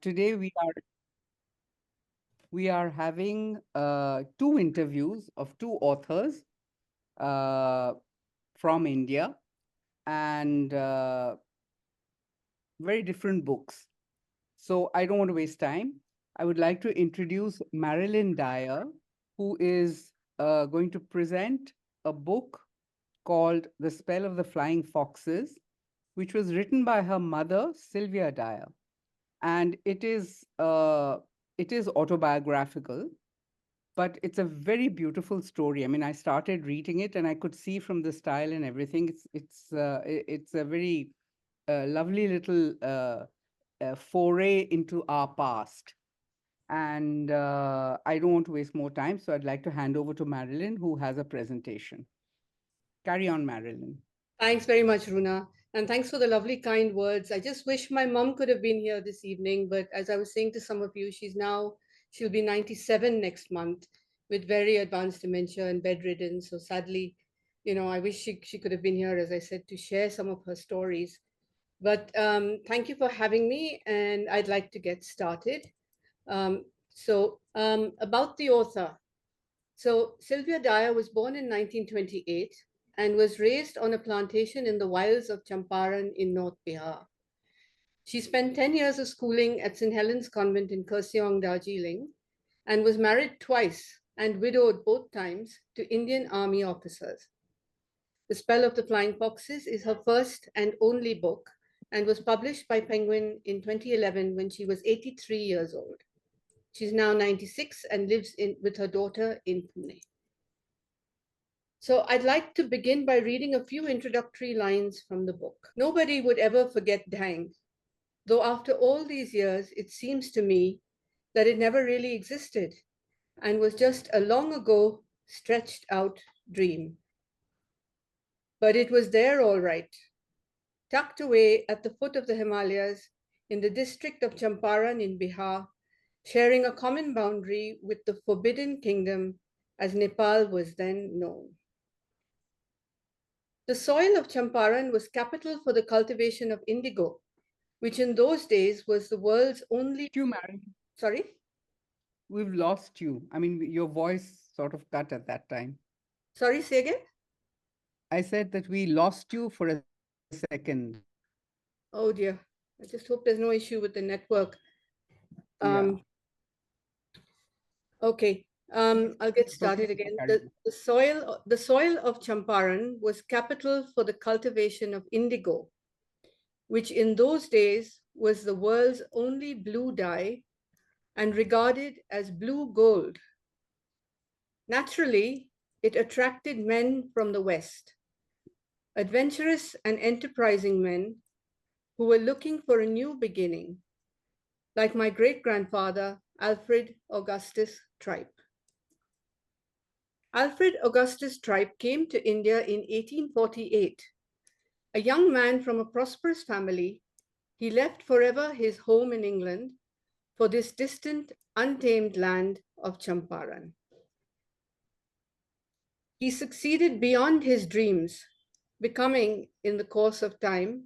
Today we are having two interviews of two authors uh, from India and very different books. So I don't want to waste time. I would like to introduce Marilyn Dyer, who is going to present a book called The Spell of the Flying Foxes, which was written by her mother, Sylvia Dyer. And it is autobiographical, but it's a very beautiful story. I mean, I started reading it, and I could see from the style and everything. It's a very lovely little foray into our past. And I don't want to waste more time, so I'd like to hand over to Marilyn, who has a presentation. Carry on, Marilyn. Thanks very much, Runa. And thanks for the lovely, kind words. I just wish my mom could have been here this evening. But as I was saying to some of you, she'll be 97 next month with very advanced dementia and bedridden. So sadly, I wish she could have been here, as I said, to share some of her stories. But thank you for having me. And I'd like to get started. About the author. So Sylvia Dyer was born in 1928 and was raised on a plantation in the wilds of Champaran in North Bihar. She spent 10 years of schooling at St. Helens Convent in Kurseong, Darjeeling, and was married twice and widowed both times to Indian Army officers. The Spell of the Flying Foxes is her first and only book and was published by Penguin in 2011 when she was 83 years old. She's now 96 and lives with her daughter in Pune. So I'd like to begin by reading a few introductory lines from the book. Nobody would ever forget Dang, though after all these years, it seems to me that it never really existed and was just a long ago stretched out dream. But it was there all right, tucked away at the foot of the Himalayas in the district of Champaran in Bihar, sharing a common boundary with the Forbidden Kingdom as Nepal was then known. The soil of Champaran was capital for the cultivation of indigo, which in those days was the world's only... You, Marilyn. Sorry? We've lost you. I mean, your voice sort of cut at that time. Sorry, say again? I said that we lost you for a second. Oh dear. I just hope there's no issue with the network. Yeah. Okay. I'll get started again. The soil of Champaran was capital for the cultivation of indigo, which in those days was the world's only blue dye and regarded as blue gold. Naturally, it attracted men from the West, adventurous and enterprising men who were looking for a new beginning, like my great-grandfather, Alfred Augustus Tripe. Alfred Augustus Tripe came to India in 1848. A young man from a prosperous family, he left forever his home in England for this distant, untamed land of Champaran. He succeeded beyond his dreams, becoming, in the course of time,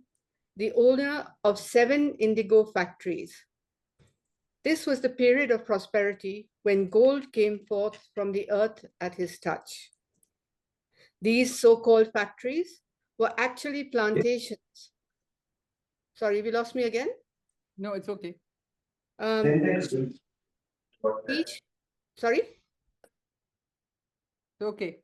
the owner of 7 indigo factories. This was the period of prosperity when gold came forth from the earth at his touch. These so-called factories were actually plantations. Sorry, we lost me again? No, it's okay. Sorry? Okay,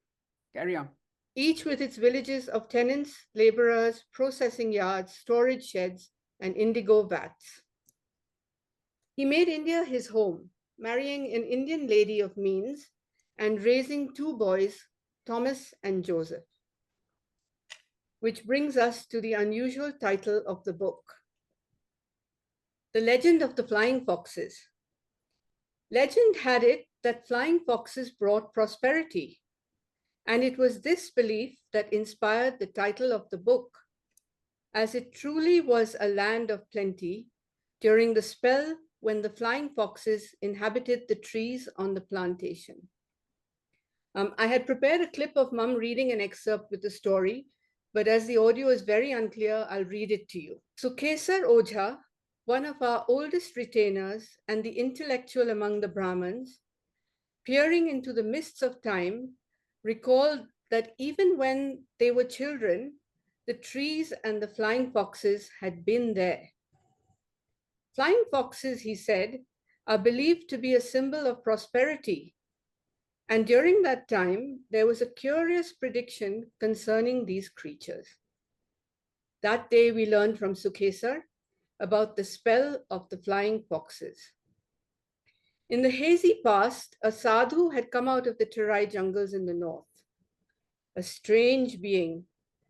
carry on. Each with its villages of tenants, laborers, processing yards, storage sheds, and indigo vats. He made India his home, marrying an Indian lady of means and raising 2 boys, Thomas and Joseph. Which brings us to the unusual title of the book, The Legend of the Flying Foxes. Legend had it that flying foxes brought prosperity, and it was this belief that inspired the title of the book, as it truly was a land of plenty during the spell when the flying foxes inhabited the trees on the plantation. I had prepared a clip of Mum reading an excerpt with the story, but as the audio is very unclear, I'll read it to you. Sukesar Ojha, one of our oldest retainers and the intellectual among the Brahmins, peering into the mists of time, recalled that even when they were children, the trees and the flying foxes had been there. Flying foxes, he said, are believed to be a symbol of prosperity. And during that time, there was a curious prediction concerning these creatures. That day, we learned from Sukhesar about the spell of the flying foxes. In the hazy past, a sadhu had come out of the Terai jungles in the north. A strange being,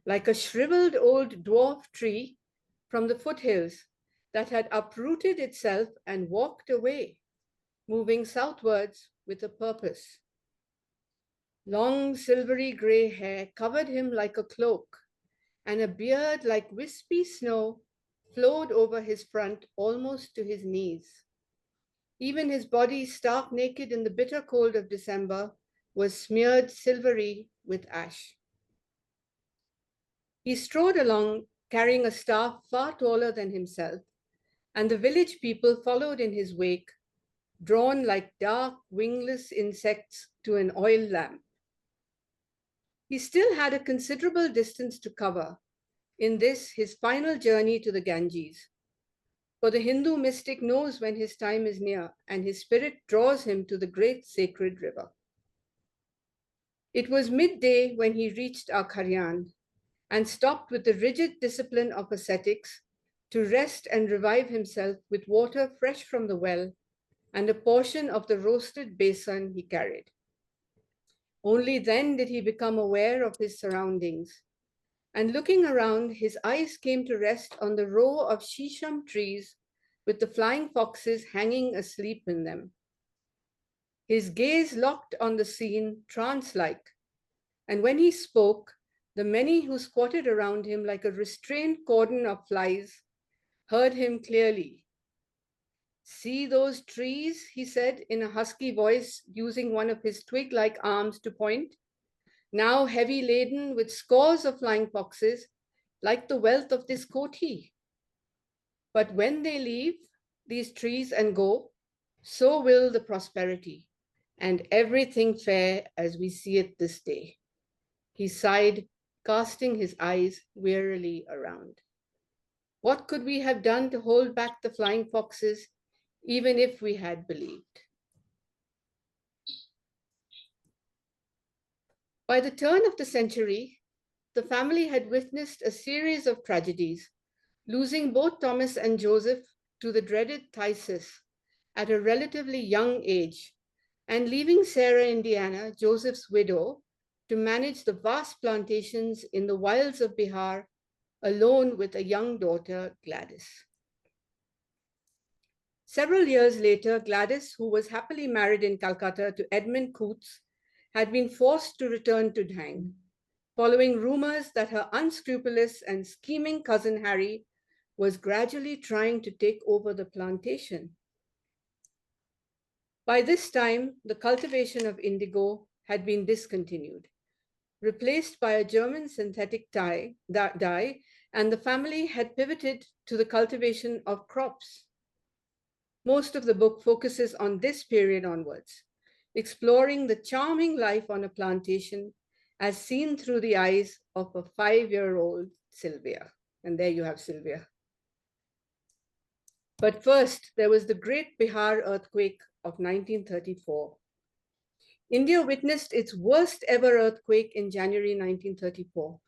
like a shriveled old dwarf tree from the foothills that had uprooted itself and walked away, moving southwards with a purpose. Long silvery gray hair covered him like a cloak, and a beard like wispy snow flowed over his front almost to his knees. Even his body, stark naked in the bitter cold of December, was smeared silvery with ash. He strode along, carrying a staff far taller than himself, and the village people followed in his wake, drawn like dark, wingless insects to an oil lamp. He still had a considerable distance to cover in this, his final journey to the Ganges. For the Hindu mystic knows when his time is near, and his spirit draws him to the great sacred river. It was midday when he reached Akharyan and stopped with the rigid discipline of ascetics to rest and revive himself with water fresh from the well and a portion of the roasted besan he carried. Only then did he become aware of his surroundings, and looking around, his eyes came to rest on the row of shisham trees with the flying foxes hanging asleep in them. His gaze locked on the scene, trance-like, and when he spoke, the many who squatted around him like a restrained cordon of flies heard him clearly. "See those trees," he said in a husky voice, using one of his twig-like arms to point, "now heavy laden with scores of flying foxes, like the wealth of this koti. But when they leave these trees and go, so will the prosperity, and everything fair as we see it this day." He sighed, casting his eyes wearily around. What could we have done to hold back the flying foxes, even if we had believed? By the turn of the century, the family had witnessed a series of tragedies, losing both Thomas and Joseph to the dreaded phthisis at a relatively young age, and leaving Sarah, Indiana, Joseph's widow, to manage the vast plantations in the wilds of Bihar, alone with a young daughter, Gladys. Several years later, Gladys, who was happily married in Calcutta to Edmund Coutts, had been forced to return to Dhang, following rumors that her unscrupulous and scheming cousin Harry was gradually trying to take over the plantation. By this time, the cultivation of indigo had been discontinued, replaced by a German synthetic dye, and the family had pivoted to the cultivation of crops. Most of the book focuses on this period onwards, exploring the charming life on a plantation as seen through the eyes of a 5-year-old Sylvia. And there you have Sylvia. But first, there was the Great Bihar earthquake of 1934. India witnessed its worst ever earthquake in January 1934,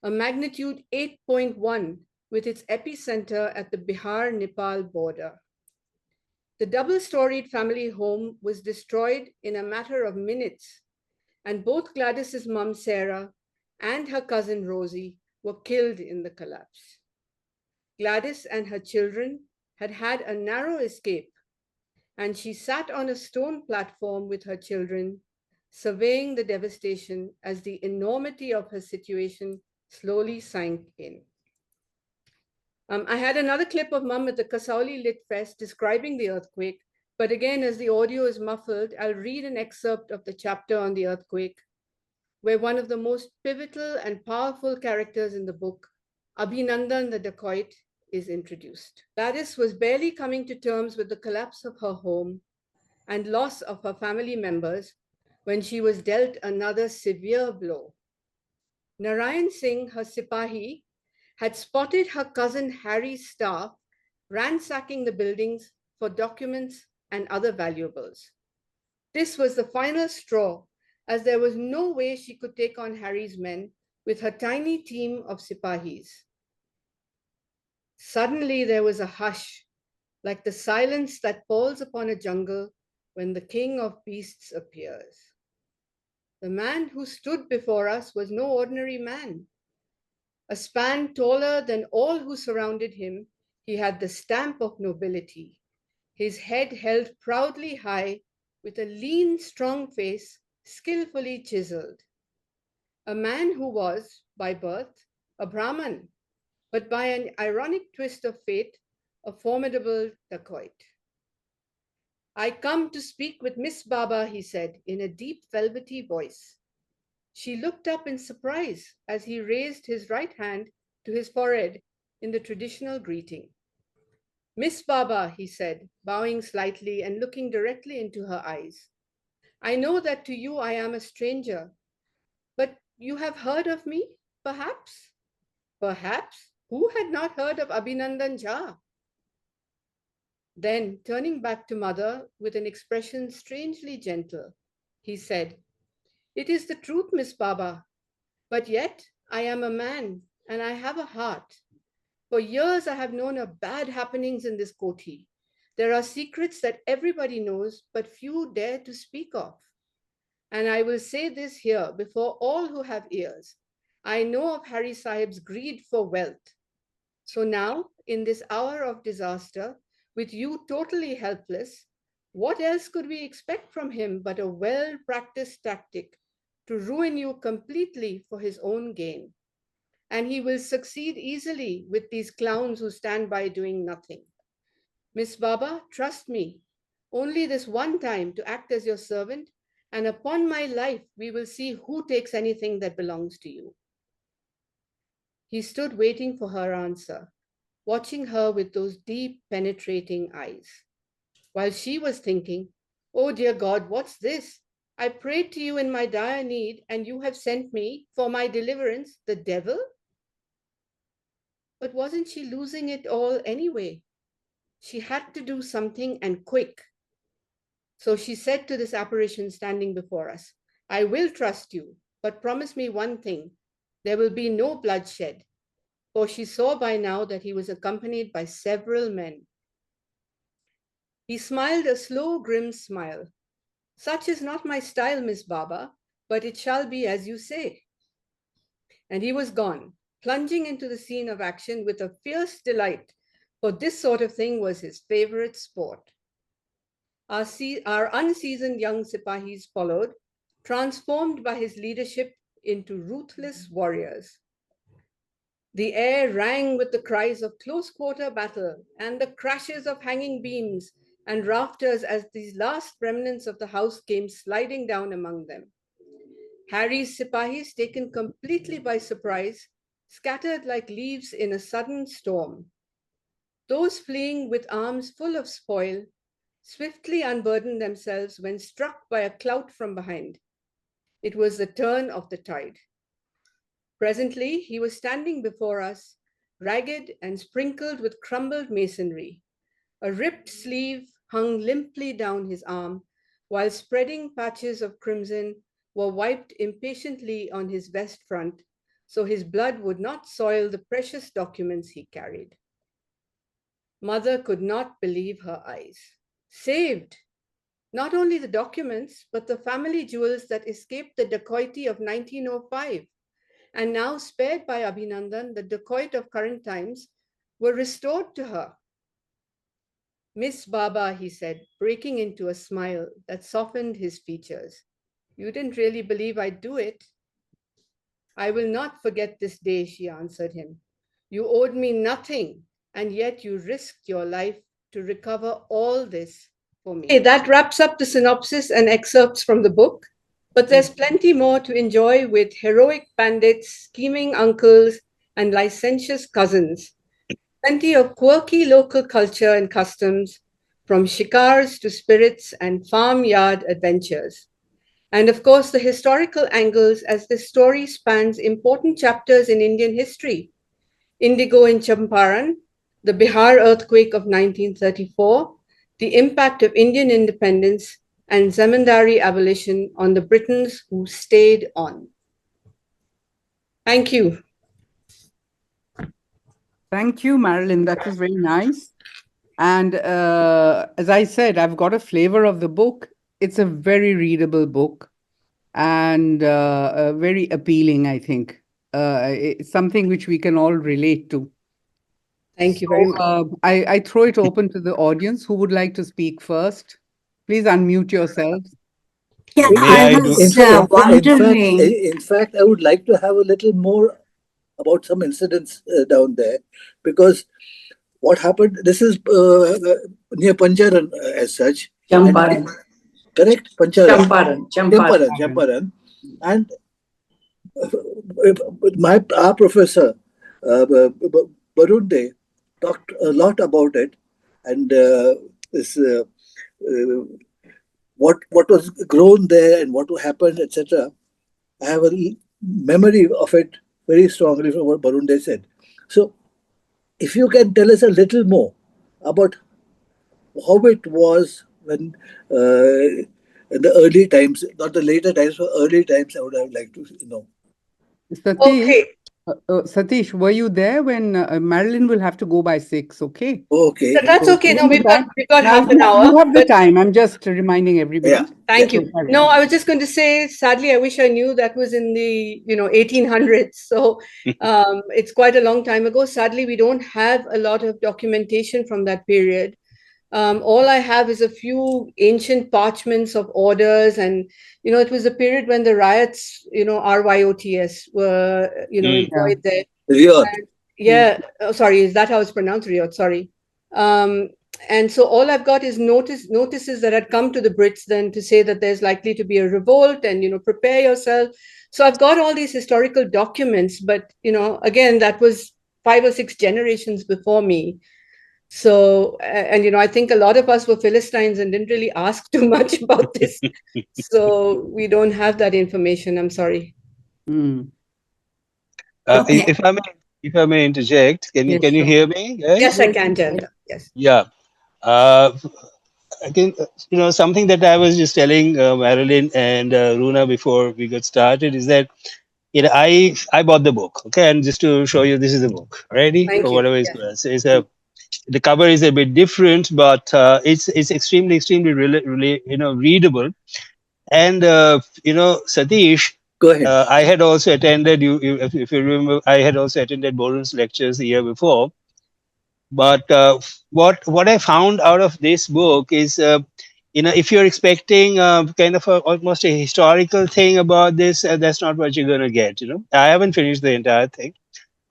a magnitude 8.1 with its epicenter at the Bihar-Nepal border. The double-storied family home was destroyed in a matter of minutes, and both Gladys's mom, Sarah, and her cousin, Rosie, were killed in the collapse. Gladys and her children had had a narrow escape, and she sat on a stone platform with her children, surveying the devastation as the enormity of her situation slowly sank in. I had another clip of Mum at the Kasauli Lit Fest describing the earthquake, but again, as the audio is muffled, I'll read an excerpt of the chapter on the earthquake, where one of the most pivotal and powerful characters in the book, Abhinandan the dacoit, is introduced. Gladys was barely coming to terms with the collapse of her home and loss of her family members when she was dealt another severe blow. Narayan Singh, her Sipahi, had spotted her cousin Harry's staff ransacking the buildings for documents and other valuables. This was the final straw, as there was no way she could take on Harry's men with her tiny team of Sipahis. Suddenly there was a hush, like the silence that falls upon a jungle when the king of beasts appears. The man who stood before us was no ordinary man. A span taller than all who surrounded him, he had the stamp of nobility, his head held proudly high, with a lean, strong face skillfully chiseled. A man who was, by birth, a Brahman, but by an ironic twist of fate, a formidable dacoit. I come to speak with Miss Baba, he said in a deep, velvety voice. She looked up in surprise as he raised his right hand to his forehead in the traditional greeting. Miss Baba, he said, bowing slightly and looking directly into her eyes. I know that to you I am a stranger, but you have heard of me, perhaps? Perhaps? Who had not heard of Abhinandan Jha? Then, turning back to mother with an expression strangely gentle, he said, It is the truth, Miss Baba, but yet I am a man and I have a heart. For years I have known of bad happenings in this koti. There are secrets that everybody knows, but few dare to speak of. And I will say this here before all who have ears. I know of Hari Sahib's greed for wealth. So now, in this hour of disaster, with you totally helpless, what else could we expect from him but a well-practiced tactic to ruin you completely for his own gain? And he will succeed easily with these clowns who stand by doing nothing. Miss Baba, trust me, only this one time to act as your servant, and upon my life, we will see who takes anything that belongs to you. He stood waiting for her answer, watching her with those deep, penetrating eyes. While she was thinking, Oh dear God, what's this? I prayed to you in my dire need, and you have sent me, for my deliverance, the devil? But wasn't she losing it all anyway? She had to do something and quick. So she said to this apparition standing before us, I will trust you, but promise me one thing. There will be no bloodshed. For she saw by now that he was accompanied by several men. He smiled a slow, grim smile. Such is not my style, Miss Baba, but it shall be as you say. And he was gone, plunging into the scene of action with a fierce delight, for this sort of thing was his favorite sport. Our unseasoned young Sipahis followed, transformed by his leadership into ruthless warriors. The air rang with the cries of close-quarter battle and the crashes of hanging beams and rafters as these last remnants of the house came sliding down among them. Harry's Sipahis, taken completely by surprise, scattered like leaves in a sudden storm. Those fleeing with arms full of spoil swiftly unburdened themselves when struck by a clout from behind. It was the turn of the tide. Presently, he was standing before us, ragged and sprinkled with crumbled masonry. A ripped sleeve hung limply down his arm, while spreading patches of crimson were wiped impatiently on his vest front, so his blood would not soil the precious documents he carried. Mother could not believe her eyes. Saved! Not only the documents, but the family jewels that escaped the dacoity of 1905, and now spared by Abhinandan, the dacoit of current times, were restored to her. Miss Baba, he said, breaking into a smile that softened his features. You didn't really believe I'd do it. I will not forget this day, she answered him. You owed me nothing, and yet you risked your life to recover all this for me. Okay, that wraps up the synopsis and excerpts from the book. But there's plenty more to enjoy with heroic bandits, scheming uncles, and licentious cousins. Plenty of quirky local culture and customs, from shikars to spirits and farmyard adventures. And of course, the historical angles as this story spans important chapters in Indian history: indigo in Champaran, the Bihar earthquake of 1934, the impact of Indian independence, and Zamindari abolition on the Britons who stayed on. Thank you. Thank you, Marilyn. That was very nice. And as I said, I've got a flavor of the book. It's a very readable book and very appealing, I think. It's something which we can all relate to. Thank you very So much. I throw it open to the audience. Who would like to speak first? Please unmute yourselves. Yeah, May I I do? was wondering. In fact, I would like to have a little more about some incidents down there, because what happened. This is near Pancharan as such. Champaran. Correct, Pancharan. Champaran. Champaran, and our professor Barunde talked a lot about it, and this what was grown there and what happened, etc. I have a memory of it very strongly from what Barunde said. So, if you can tell us a little more about how it was when in the early times, not the later times, but early times, I would have liked to know. Satish, Okay, Satish, were you there when Marilyn will have to go by 6? Okay. Okay. that's So okay. No, given the time, we've got now half an you hour. have the But time. I'm just reminding Yeah. everybody. Yeah. thank you. So carry No, on. I was just going to say, sadly, I wish I knew that was in the 1800s. So it's quite a long time ago. Sadly, we don't have a lot of documentation from that period. All I have is a few ancient parchments of orders, and it was a period when the riots, RYOTS, were Yeah. employed there. Riyadh. And yeah, oh, sorry, is that how it's pronounced, Riyadh? Sorry. Um, and so all I've got is notices that had come to the Brits then to say that there's likely to be a revolt and prepare yourself. So I've got all these historical documents, but again, that was 5 or 6 generations before me. So and I think a lot of us were Philistines and didn't really ask too much about this. So we don't have that information. I'm sorry. Mm. Okay. If I may interject, Yes, can you sure. hear me, guys? Yes, I Yes, can, yes. Jayanta. Yes. Yeah. Uh, I think something that I was just telling Marilyn and Runa before we got started is that I bought the book, okay, and just to show you, this is the book, ready for Thank you. whatever is Yes. going on. So it's a the cover is a bit different, but it's extremely readable. And Satish, Go ahead. I had also attended if you remember, I had also attended Bolan's lectures the year before. But what I found out of this book is, if you're expecting kind of almost a historical thing about this, that's not what you're gonna get. I haven't finished the entire thing.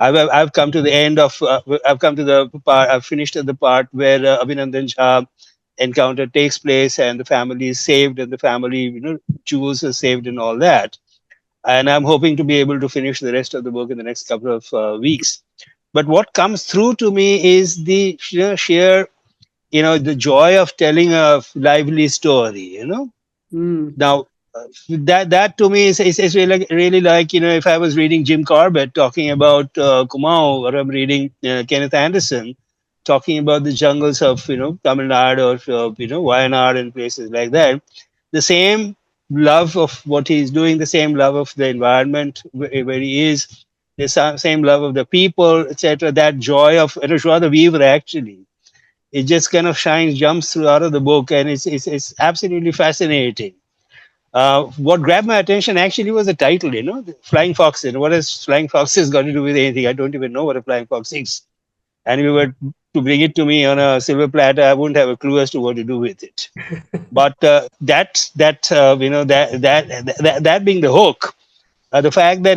I've come to the end of I've come to the part. I've finished at the part where Abhinandan Jha encounter takes place and the family is saved and the family jewels are saved and all that. And I'm hoping to be able to finish the rest of the book in the next couple of weeks. But what comes through to me is the sheer the joy of telling a lively story. Mm. Now, that to me is really like if I was reading Jim Corbett talking about Kumau, or I'm reading Kenneth Anderson talking about the jungles of Tamil Nadu or Wayanad and places like that. The same love of what he's doing, the same love of the environment where he is, the same love of the people, etc. That joy of joie de vivre, actually, it just kind of shines, jumps through out of the book, and it's absolutely fascinating. What grabbed my attention actually was the title, the Flying Fox. What has Flying Foxes got to do with anything? I don't even know what a flying fox is. And if you were to bring it to me on a silver platter, I wouldn't have a clue as to what to do with it. But that being the hook, the fact that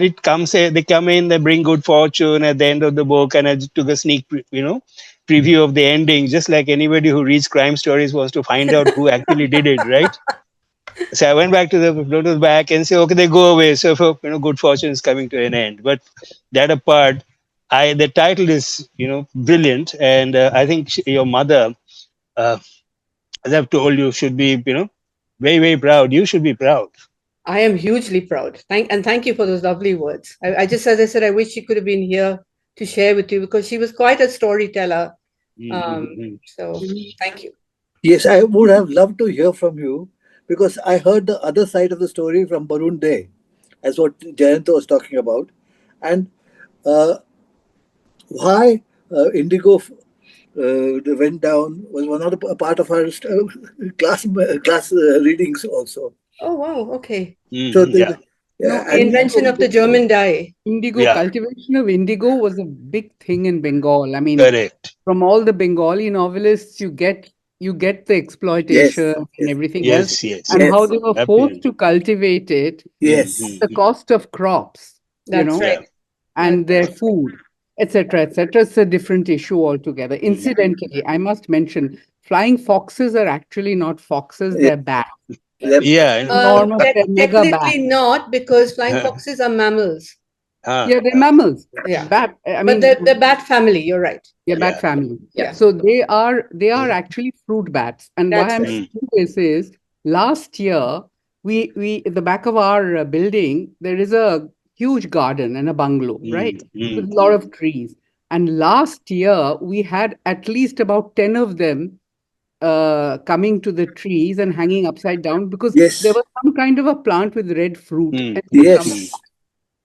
they come in, they bring good fortune at the end of the book, and I took a preview of the ending, just like anybody who reads crime stories wants to find out who actually did it, right? So I went back to the back and say, okay, they go away. So for good fortune is coming to an end. But that apart, The title is, brilliant, and I think your mother, uh, as I've told you, should be, very, very proud. You should be proud. I am hugely proud. Thank you for those lovely words. I just, as I said, I wish she could have been here to share with you because she was quite a storyteller. Mm-hmm. So thank you. Yes, I would have loved to hear from you because I heard the other side of the story from Barun Day, as what Jayanta was talking about, and uh, why Indigo went down was one of a part of our class readings also. Oh wow, okay. So Yeah. No, The invention of the German dye. indigo, Yeah. cultivation of indigo was a big thing in Bengal. I mean, Correct. from all the Bengali novelists, you get the yes, exploitation and yes, everything else, Yes. Yes. and how yes, they were forced Absolutely. to cultivate it at yes. the cost of crops, That's Yeah. right. and their food, etc., etc. It's a different issue altogether. Incidentally, I must mention, flying foxes are actually not foxes; Yeah, they're bats. yep. Yeah. I know. Enormous, they're mega bats. Technically not because flying foxes are mammals. Yeah, they're mammals. Yeah. Bat. I But mean, the bat family, you're right. yeah, bat Yeah. family. Yeah. So they are actually fruit bats. And why That's I'm right. saying this is last year we at the back of our building there is a huge garden and a bungalow, right, with a lot of trees. And last year we had at least about 10 of them coming to the trees and hanging upside down because there Yes, was some kind of a plant with red fruit and they would come. yes.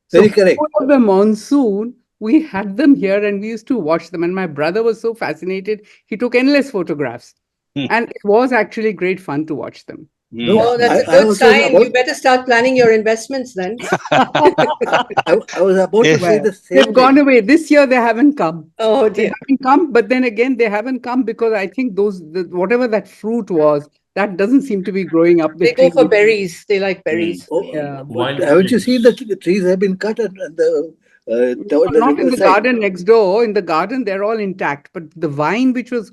So Very whole correct. of the monsoon, we had them here and we used to watch them. And my brother was so fascinated, he took endless photographs. And it was actually great fun to watch them. No, Oh, that's a I good also was sign. You about better start planning your investments then. I was about to say Yes. Well, the same they've gone thing. away. This year they haven't come. Oh They dear. haven't come, but then again, they haven't come because I think whatever that fruit was, that doesn't seem to be growing up the They go tree. for berries. They like berries. Oh, Yeah. but Wild haven't you seen fruits. the trees have been cut and the Not in the riverside? garden next door. In the garden, they're all intact. But the vine, which was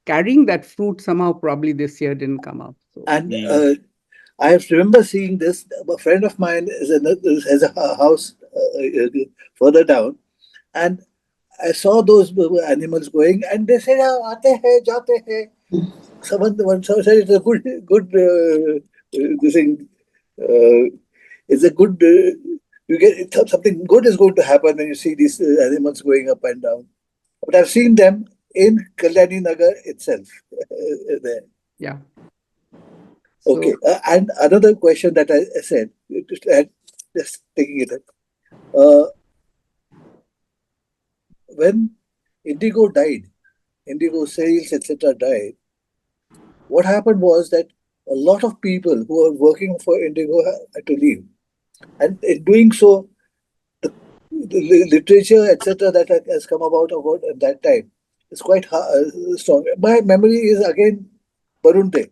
carrying that fruit, somehow probably this year didn't come up. So And I remember seeing this. A friend of mine has a house further down, and I saw those animals going, and they said, "Ah, aate hai, jaate hai." Someone said it's a good this thing. It's a good. You get something good is going to happen when you see these animals going up and down. But I've seen them in Kalyani Nagar itself. There. yeah. Okay. So And another question that I said, just taking it up. Uh, when Indigo died, Indigo sales, etc., died, what happened was that a lot of people who were working for Indigo had to leave. And in doing so, the literature, etc., that has come about at that time is quite strong. My memory is again Barunte,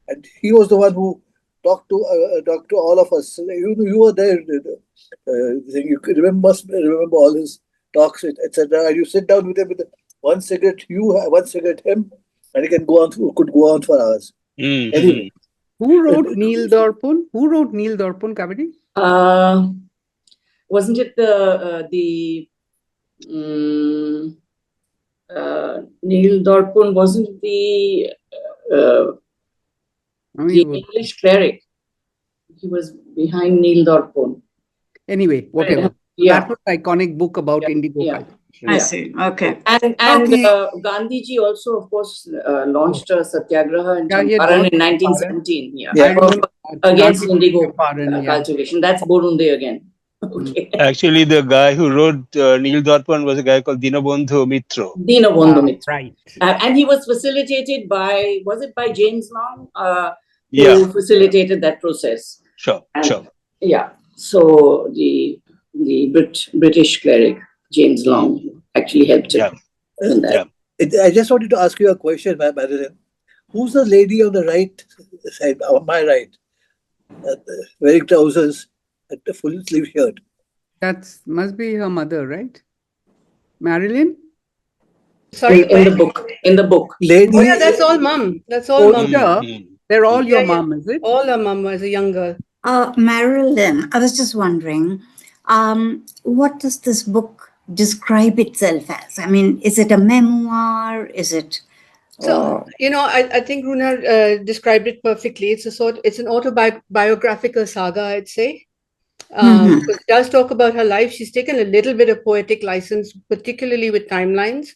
and he was the one who talked to all of us. You were there. You must remember all his talks, etc. And you sit down with him with one cigarette, one cigarette him, and he could go on for hours. Anyway, who wrote Neil Dorpun? Who wrote Neil Dorpun, Kaveri? Wasn't it Neil Dorpun? Wasn't the I mean, English cleric? He was behind Neil Dorpun. anyway, whatever. Yeah. That was iconic book about indigo Yeah. cultivation. I see. Okay. And Okay. Gandhiji also, of course, launched a satyagraha in Yeah, he had Champaran gone in to 1917. Yeah. I remember Against Gandhi indigo Champaran, yeah. cultivation. That's Borunde again. Okay. Actually, the guy who wrote Neil Dorpan was a guy called Dinabandhu Mitro. Dinabandhu Mitra. Right. And he was facilitated by, was it by James Long? Who Yeah. facilitated that process. Sure. And, Sure. Yeah. So the British cleric, James Long, actually helped him in that. I just wanted to ask you a question, Madeline. Who's the lady on the right side, on my right, wearing trousers and a full sleeve shirt? That must be her mother, right? Marilyn? Sorry, In the book. Lady. Oh yeah, that's all mum. That's all mum. Older. They're all your Yeah, yeah. mom, is it? All our mum as a young girl. Marilyn, I was just wondering, what does this book describe itself as? I mean, is it a memoir? Is it? So, I think Runa described it perfectly. It's an autobiographical saga, I'd say. Because it does talk about her life. She's taken a little bit of poetic license, particularly with timelines.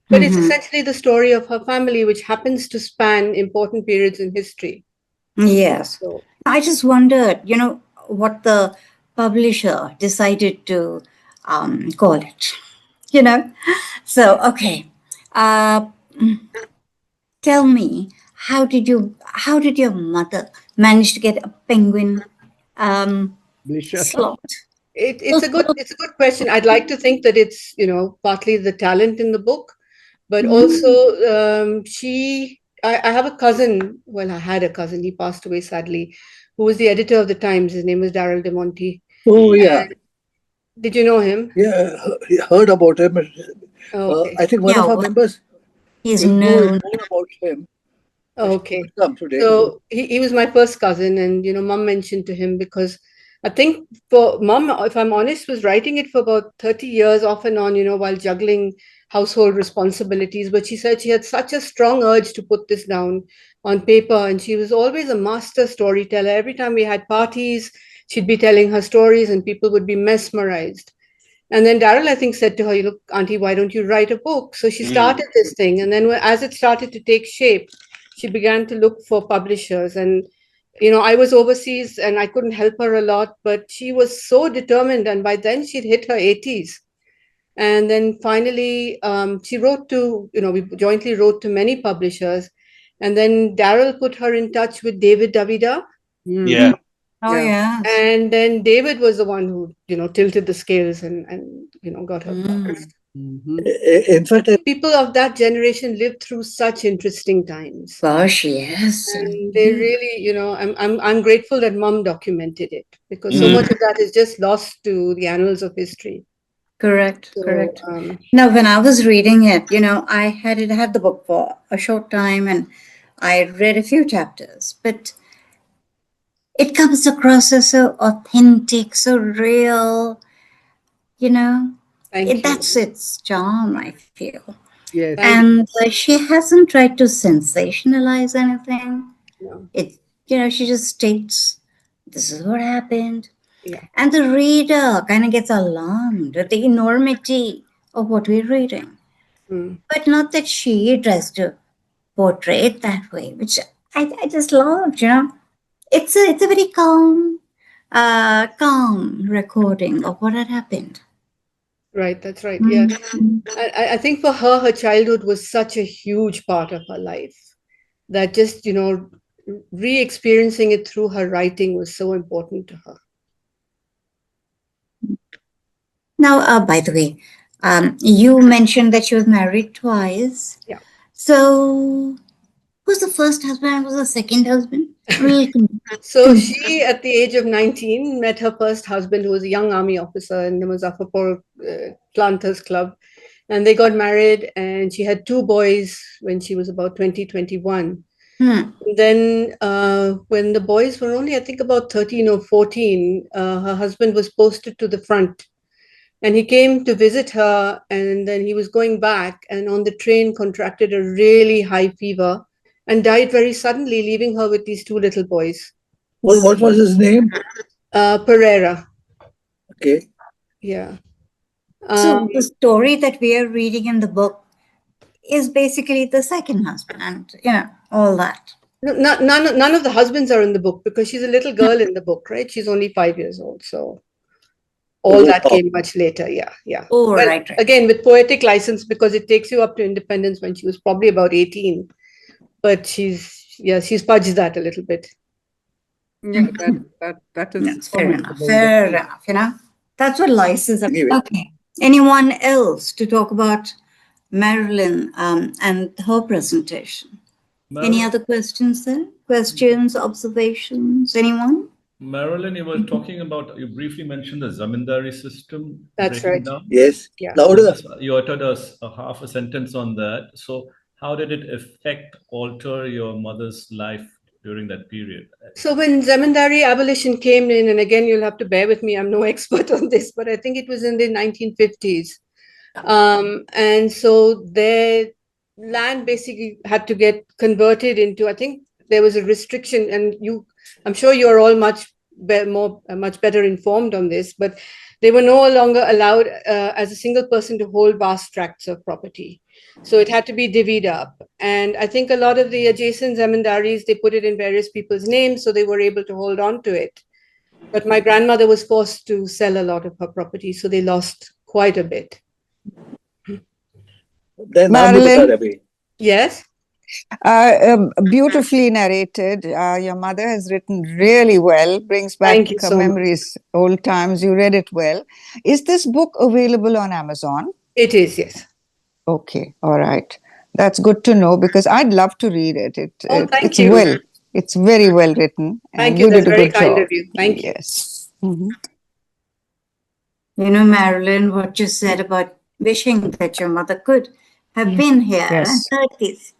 But it's essentially the story of her family, which happens to span important periods in history. Yes. So, I just wondered, what the publisher decided to call it, So, okay. Uh, Tell me, how did your mother manage to get a penguin Blisha. slot? it's a good question. I'd like to think that it's partly the talent in the book, but also I have a cousin. Well, I had a cousin. He passed away sadly, who was the editor of the Times. His name was Darrell De Monte. Oh, yeah. Did you know him? Yeah, heard about him. Okay. I think one of our members He's will know known. more about him. Okay. Come today. So he was my first cousin, and Mom mentioned to him because I think for Mom, if I'm honest, was writing it for about 30 years off and on, while juggling household responsibilities. But she said she had such a strong urge to put this down on paper, and she was always a master storyteller. Every time we had parties, she'd be telling her stories, and people would be mesmerized. And then Darrell, I think, said to her, "Look, Auntie, why don't you write a book?" So she started this thing. And then as it started to take shape, she began to look for publishers. And, I was overseas and I couldn't help her a lot, but she was so determined. And by then she'd hit her 80s. And then finally, she wrote to, we jointly wrote to many publishers. And then Darrell put her in touch with David Davida. Yeah. Oh, yeah. And then David was the one who, tilted the scales and got her published. In fact, People of that generation lived through such interesting times. Gosh, yes. And they really, I'm grateful that Mom documented it because so much of that is just lost to the annals of history. Correct, So, correct. Now, when I was reading it, I had the book for a short time and I read a few chapters, but it comes across as so authentic, so real, Thank you. That's its charm, I feel. Yes. And she hasn't tried to sensationalize anything. No. She just states, this is what happened. Yeah. And the reader kind of gets alarmed at the enormity of what we're reading. But not that she tries to portray it that way, which I just loved, It's a very calm recording of what had happened. Right, that's right. Yeah. I think for her, her childhood was such a huge part of her life that just, re-experiencing it through her writing was so important to her. Now, by the way, you mentioned that she was married twice. Yeah. So, who's the first husband and who's the second husband? So she, at the age of 19, met her first husband, who was a young army officer in the Muzaffarpur Planters Club. And they got married, and she had 2 boys when she was about 21. Then when the boys were only, I think, about 13 or 14, her husband was posted to the front. And he came to visit her, and then he was going back, and on the train contracted a really high fever and died very suddenly, leaving her with these 2 little boys. What was his name? Pereira. Okay. Yeah. So the story that we are reading in the book is basically the second husband and, all that. None of the husbands are in the book because she's a little girl in the book, right? She's only 5 years old. So all that came much later. Yeah. Oh, well, right. Again, with poetic license, because it takes you up to independence when she was probably about 18. But she's fudged that a little bit. Yeah, that is fair enough. That's what license is. Anyway. Okay. Anyone else to talk about Marilyn and her presentation? Any other questions then? Questions, observations? Anyone? Marilyn, you briefly mentioned the zamindari system. That's right. Down. Yes. Yeah. Louder. You uttered a half a sentence on that. So how did it alter your mother's life during that period? So when zamindari abolition came in, and again, you'll have to bear with me, I'm no expert on this, but I think it was in the 1950s. And so their land basically had to get converted into, I think there was a restriction, and I'm sure you're all much better informed on this, but they were no longer allowed as a single person to hold vast tracts of property. So it had to be divvied up. And I think a lot of the adjacent zamindaris, they put it in various people's names, so they were able to hold on to it. But my grandmother was forced to sell a lot of her property, so they lost quite a bit. Then Marilyn? Yes. Beautifully narrated. Your mother has written really well, brings back Thank you so much. memories, old times. You read it well. Is this book available on Amazon? It is, yes. Okay, all right. That's good to know because I'd love to read it. Thank it's you. well, it's very well written, Thank and you. you That's did a very good kind job. of you. Thank you. Yes. Mhm. You know, Marilyn, what you said about wishing that your mother could have been here and Yes. heard this.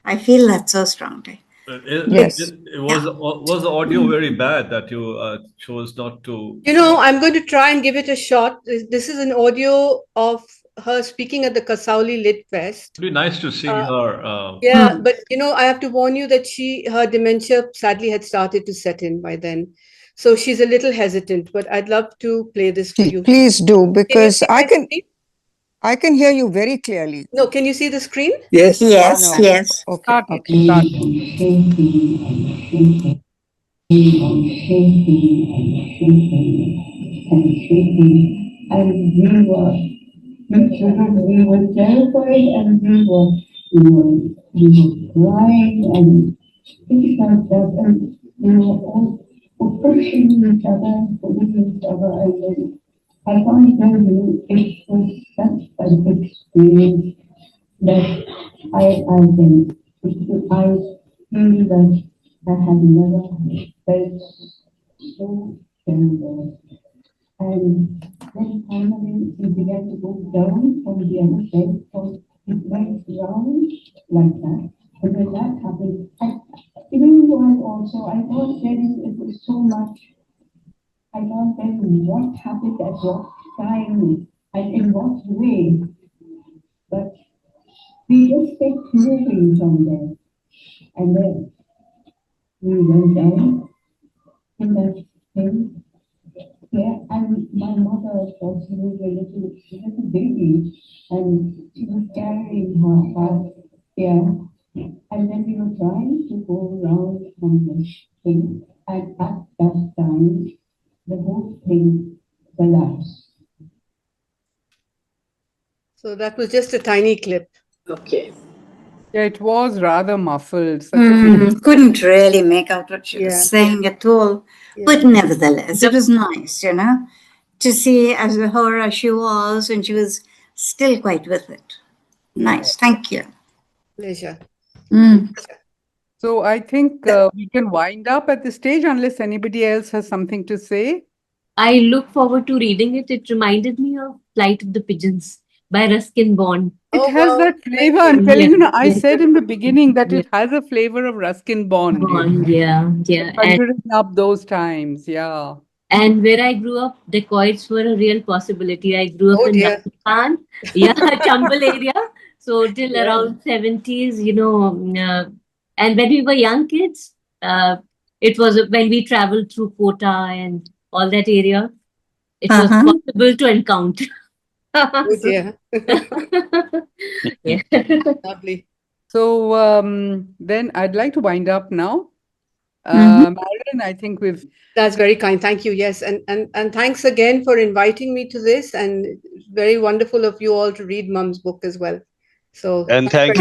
I feel that so strongly. Yes. Was the audio very bad that you chose not to? I'm going to try and give it a shot. This is an audio of her speaking at the Kasauli Lit Fest. It'd be nice to see her. Yeah, but I have to warn you that her dementia sadly had started to set in by then. So she's a little hesitant, but I'd love to play this for you. Please do, because see my screen? I can hear you very clearly. No, can you see the screen? Yes. Yes, No. yes. Okay. We were terrified and we were crying and things like that, and we were all pushing each other, pulling each other, and then I can't tell you, it was such an experience that I feel that I have never felt so terrible. And then finally we began to go down from the other side, so it went round like that. And when that happened, even while also I thought it was so much. I don't tell you what happened at what time and in what way. But we just kept moving from there. And then we went down in that thing. Yeah, and my mother, of course, was a little baby, and she was carrying her, and then we were trying to go around from the thing, and at that time, the whole thing collapsed. So that was just a tiny clip. Okay. Yeah, it was rather muffled. Such a beautiful. Couldn't really make out what she was saying at all. Yeah. But nevertheless, it was nice, to see as her as she was, and she was still quite with it. Nice. Thank you. Pleasure. So I think we can wind up at this stage unless anybody else has something to say. I look forward to reading it. It reminded me of Flight of the Pigeons by Ruskin Bond. It has that flavor. I'm telling you, I said in the beginning that it has a flavor of Ruskin Bond. Yeah. Conjuring up those times, yeah. And where I grew up, dacoits were a real possibility. I grew up in Rajasthan, Chambal area. So till around 70s, and when we were young kids, it was when we traveled through Kota and all that area, it was possible to encounter. Oh dear. Yeah. Lovely. So then I'd like to wind up now. Marilyn, I think That's very kind. Thank you. Yes. And thanks again for inviting me to this, and very wonderful of you all to read Mum's book as well. So and thank you,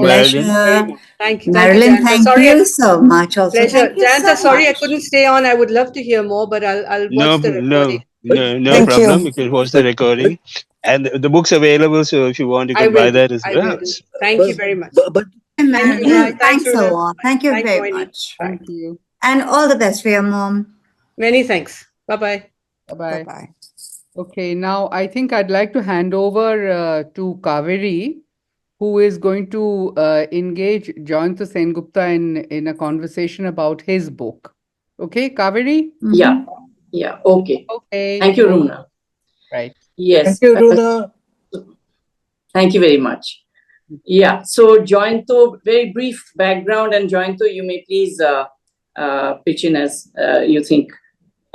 Marilyn. Thank you, Marilyn. Jayanta. Thank you so much. Also, pleasure. thank you Jayanta, so sorry I much. couldn't stay on. I would love to hear more, but I'll watch the recording. No problem. You can watch the recording, and the book's available. So if you want, you can buy that as well. Thank you very much. But thank you. Thanks a lot. Thank you very much. Thank you. And all the best for your mom. Many thanks. Bye-bye. Bye-bye. Bye-bye. Okay, now I think I'd like to hand over to Kaveri, who is going to engage Jayanta Sengupta in a conversation about his book. Okay, Kaveri? Yeah. Okay. Okay. Thank you, Runa. Right. Yes. Thank you, Runa. Thank you very much. Yeah, so Jayanto, very brief background, and Jayanto, you may please pitch in as you think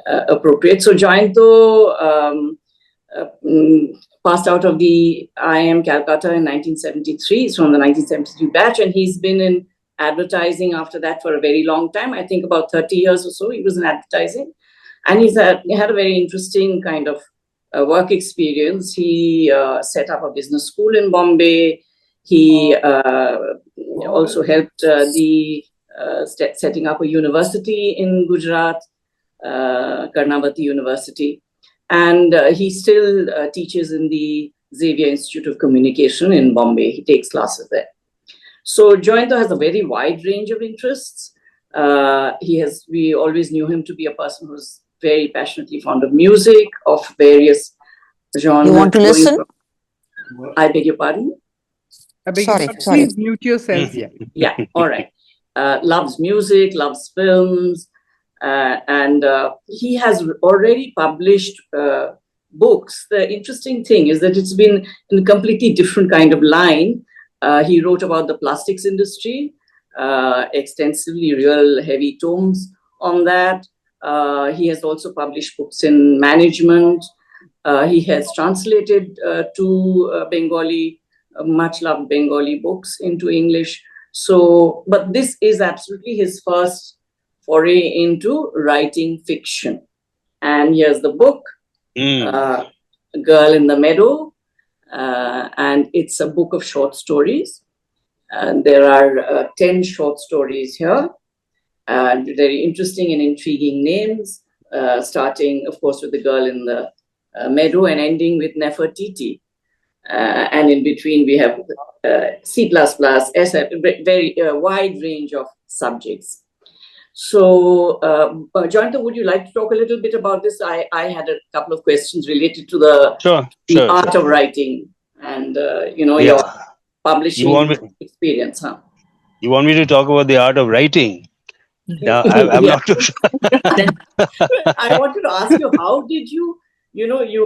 appropriate. So Jayanto passed out of the IIM Calcutta in 1973. He's from the 1973 batch, and he's been in advertising after that for a very long time. I think about 30 years or so he was in advertising. And he had a very interesting kind of work experience. He set up a business school in Bombay. He also helped setting up a university in Gujarat, Karnavati University. And he still teaches in the Xavier Institute of Communication in Bombay. He takes classes there. So Jayanta has a very wide range of interests. We always knew him to be a person who's very passionately fond of music, of various genres. You want to listen? I beg your pardon? Sorry. Please mute yourself. Yeah, all right. Loves music, loves films, and he has already published books. The interesting thing is that it's been in a completely different kind of line. He wrote about the plastics industry, extensively, real heavy tomes on that. He has also published books in management. He has translated two Bengali, much loved Bengali books into English. So, but this is absolutely his first foray into writing fiction. And here's the book, Girl in the Meadow. And it's a book of short stories. And there are 10 short stories here. Very interesting and intriguing names, starting, of course, with the girl in the meadow and ending with Nefertiti. And in between, we have C++, SF, very wide range of subjects. So, Jayanta, would you like to talk a little bit about this? I had a couple of questions related to the art of writing and, your publishing experience. Huh? You want me to talk about the art of writing? No, I'm not too sure. I wanted to ask you, how did you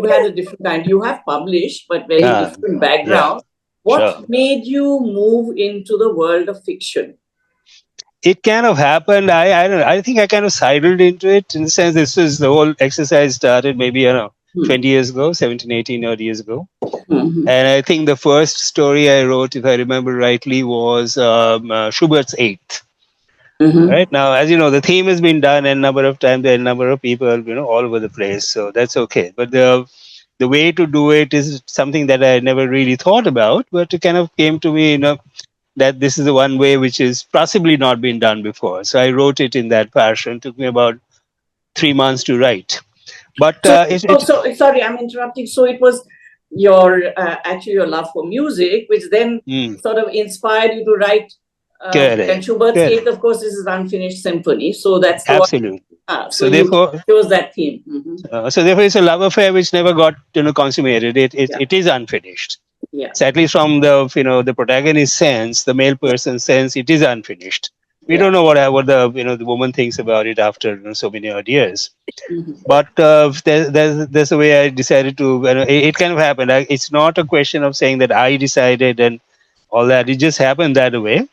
had a different kind, you have published, but very different background. What made you move into the world of fiction? It kind of happened. I don't know. I think I kind of sidled into it in the sense this was the whole exercise started maybe, 20 years ago, 17, 18 odd years ago. And I think the first story I wrote, if I remember rightly, was Schubert's Eighth. Right now, as you know, the theme has been done a number of times. There are a number of people, all over the place. So that's okay. But the way to do it is something that I never really thought about. But it kind of came to me, that this is the one way which is possibly not been done before. So I wrote it in that fashion. It took me about 3 months to write. But sorry, I'm interrupting. So it was your love for music, which then sort of inspired you to write. And Schubert's Eighth, of course, this is unfinished symphony. So that's the absolutely. So therefore, chose that theme. So therefore, it's a love affair which never got consummated. It is unfinished. Yeah. So at least from the the protagonist's sense, the male person's sense, it is unfinished. We don't know what the the woman thinks about it after so many odd years. But there's a way I decided to. It kind of happened. It's not a question of saying that I decided and all that. It just happened that way.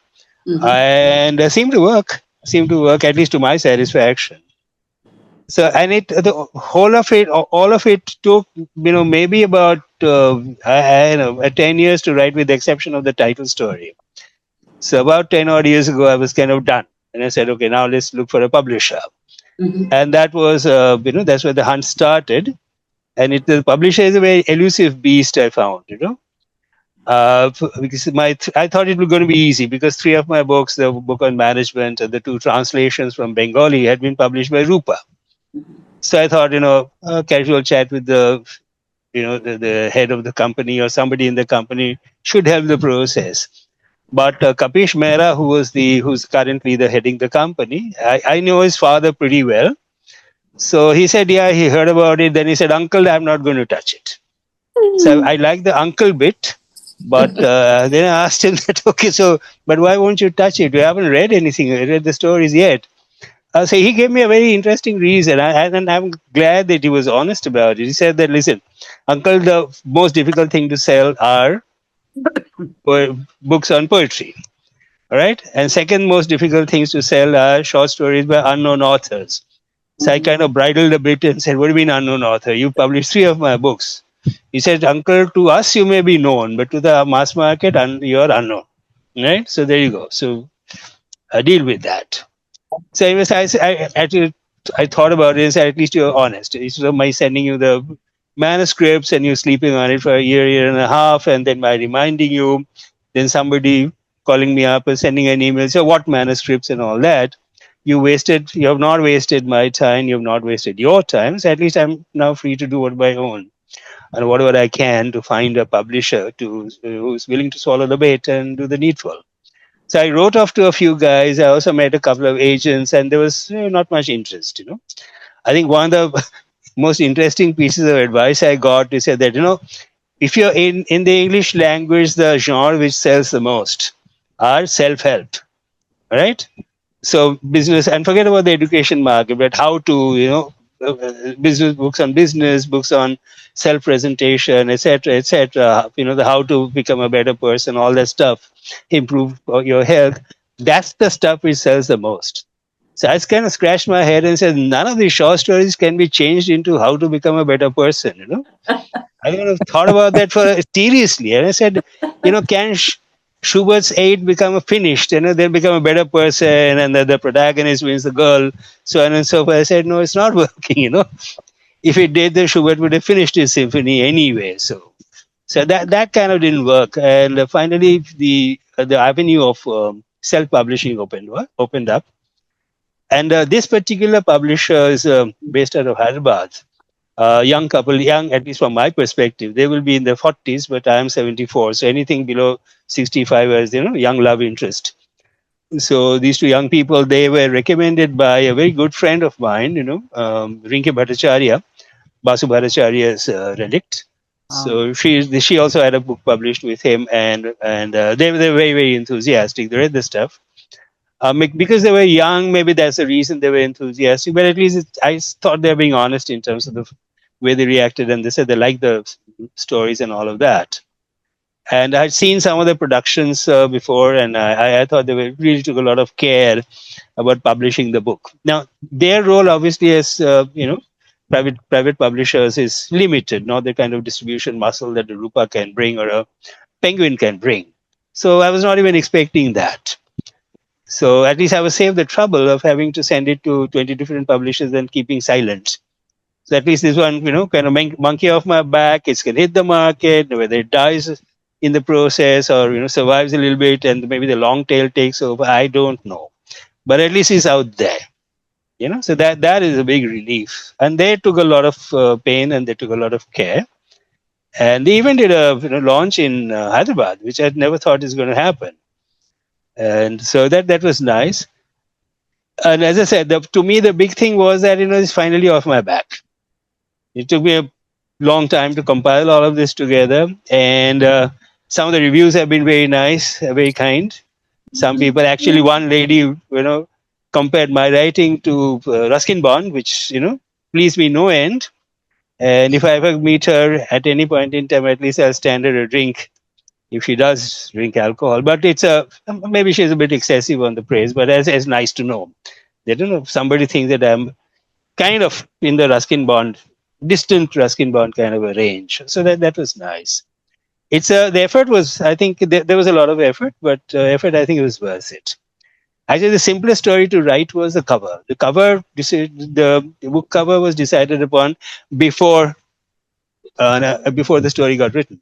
And seemed to work at least to my satisfaction. So, and the whole of it, all of it took maybe about 10 years to write, with the exception of the title story. So about 10 odd years ago, I was kind of done, and I said, okay, now let's look for a publisher. And that was that's where the hunt started. And the publisher is a very elusive beast, I found. Because I thought it was going to be easy because 3 of my books, the book on management and the 2 translations from Bengali, had been published by Rupa. So I thought, a casual chat with the head of the company or somebody in the company should help the process. But Kapish Mehra, who's currently heading the company, I know his father pretty well. So he said, yeah, he heard about it. Then he said, uncle, I'm not going to touch it. So I like the uncle bit. But then I asked him that, okay, but why won't you touch it? We haven't read anything, read the stories yet. So he gave me a very interesting reason, and I'm glad that he was honest about it. He said that, listen, uncle, the most difficult thing to sell are books on poetry. All right. And second most difficult things to sell are short stories by unknown authors. So I kind of bridled a bit and said, "What do you mean unknown author? You published 3 of my books." He said, "Uncle, to us you may be known, but to the mass market, you're unknown." Right. So there you go. So I deal with that. So anyways, actually I thought about it and said, at least you're honest. Instead of my sending you the manuscripts and you sleeping on it for a year and a half, and then by reminding you, then somebody calling me up and sending an email, so what manuscripts and all that. You have not wasted my time, you have not wasted your time. So at least I'm now free to do what my own and whatever I can to find a publisher who's willing to swallow the bait and do the needful. So I wrote off to a few guys. I also met a couple of agents, and there was not much interest. I think one of the most interesting pieces of advice I got is that if you're in the English language, the genre which sells the most are self-help, right? So business, and forget about the education market, but how to business books on business, books on self-presentation, etc., etc. The how to become a better person, all that stuff, improve your health. That's the stuff which sells the most. So I kind of scratched my head and said, none of these short stories can be changed into how to become a better person. I kind of thought about that for seriously, and I said, can Schubert's eight become a finished? They'll become a better person, and the protagonist wins the girl, so on and so forth. I said, no, it's not working. If it did, then Schubert would have finished his symphony anyway. So that kind of didn't work, and finally the avenue of self-publishing opened up, and this particular publisher is based out of Hyderabad. Young couple, young at least from my perspective, they will be in their 40s, but I am 74, so anything below 65 as young love interest. So these two young people, they were recommended by a very good friend of mine, Rinke Bhattacharya, Basu Bhattacharya's relict. So she also had a book published with him, and they were very, very enthusiastic. They read the stuff. Because they were young, maybe that's the reason they were enthusiastic. But at least I thought they were being honest in terms of the way they reacted, and they said they liked the stories and all of that. And I'd seen some of the productions before, and I thought they really took a lot of care about publishing the book. Now, their role, obviously, as private publishers, is limited, not the kind of distribution muscle that a Rupa can bring or a Penguin can bring. So I was not even expecting that. So at least I was saved the trouble of having to send it to 20 different publishers and keeping silent. So at least this one, kind of monkey off my back. It's going to hit the market, whether it dies in the process or, survives a little bit and maybe the long tail takes over. I don't know. But at least it's out there. So that is a big relief. And they took a lot of pain and they took a lot of care. And they even did a launch in Hyderabad, which I'd never thought is going to happen. And so that was nice. And as I said, to me, the big thing was that, it's finally off my back. It took me a long time to compile all of this together. And some of the reviews have been very nice, very kind. Some people, actually, one lady, compared my writing to Ruskin Bond, which, pleased me no end. And if I ever meet her at any point in time, at least I'll stand her a drink if she does drink alcohol. But it's maybe she's a bit excessive on the praise, but it's nice to know. They don't know, somebody thinks that I'm kind of in the distant Ruskin Bond kind of a range. So that was nice. The effort was, I think there was a lot of effort, but effort, I think it was worth it. Actually, the simplest story to write was the cover. The book cover was decided upon before the story got written,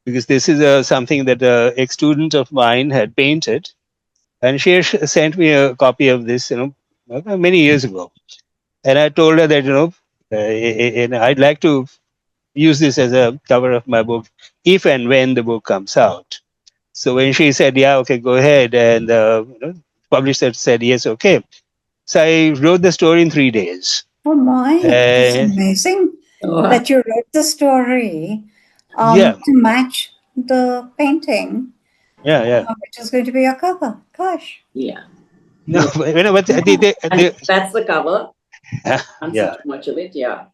because this is something that an ex-student of mine had painted, and she sent me a copy of this, many years ago. And I told her that, I'd like to use this as a cover of my book if and when the book comes out. So when she said, yeah, okay, go ahead, and publisher said, yes, okay. So I wrote the story in 3 days. Oh my, that's amazing that you wrote the story to match the painting. Yeah. Which is going to be your cover. Gosh. Yeah. No, but that's the cover. Can't see too much of it. Yeah.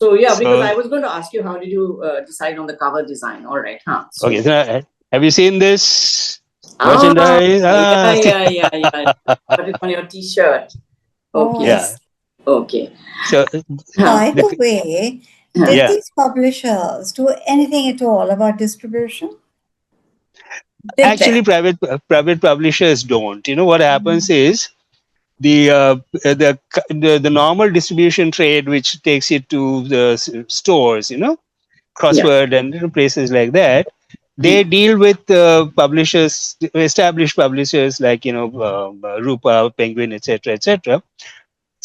So yeah, because I was going to ask you, how did you decide on the cover design? All right, huh? So, Okay, so have you seen this ah, merchandise? yeah. Put it on your T-shirt. Oh, Okay, I Yeah. see. okay. So Huh, By the the, way, huh. did yeah, these publishers do anything at all about distribution? Did actually, they? private publishers don't. You know what happens is the normal distribution trade, which takes it to the stores, Yeah. Crossword and places like that. They Mm. deal with publishers, established publishers like Rupa, Penguin, etc., etc.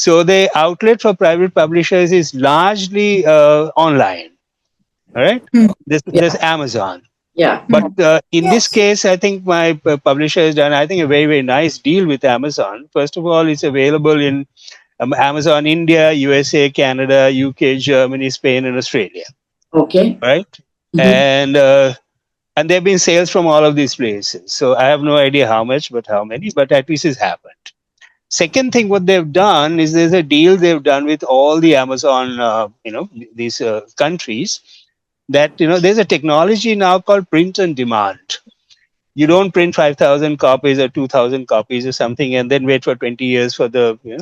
So the outlet for private publishers is largely online. All right, Hmm. there's Amazon. Yeah. But in this Yes. case, I think my publisher has done, I think, a very, very nice deal with Amazon. First of all, it's available in Amazon India, USA, Canada, UK, Germany, Spain, and Australia. Okay. Right? Mm-hmm. And there have been sales from all of these places. So I have no idea how much, but how many, but at least it's happened. Second thing, what they've done is there's a deal they've done with all the Amazon, these countries that, there's a technology now called print on demand. You don't print 5,000 copies or 2,000 copies or something and then wait for 20 years for the, Yeah.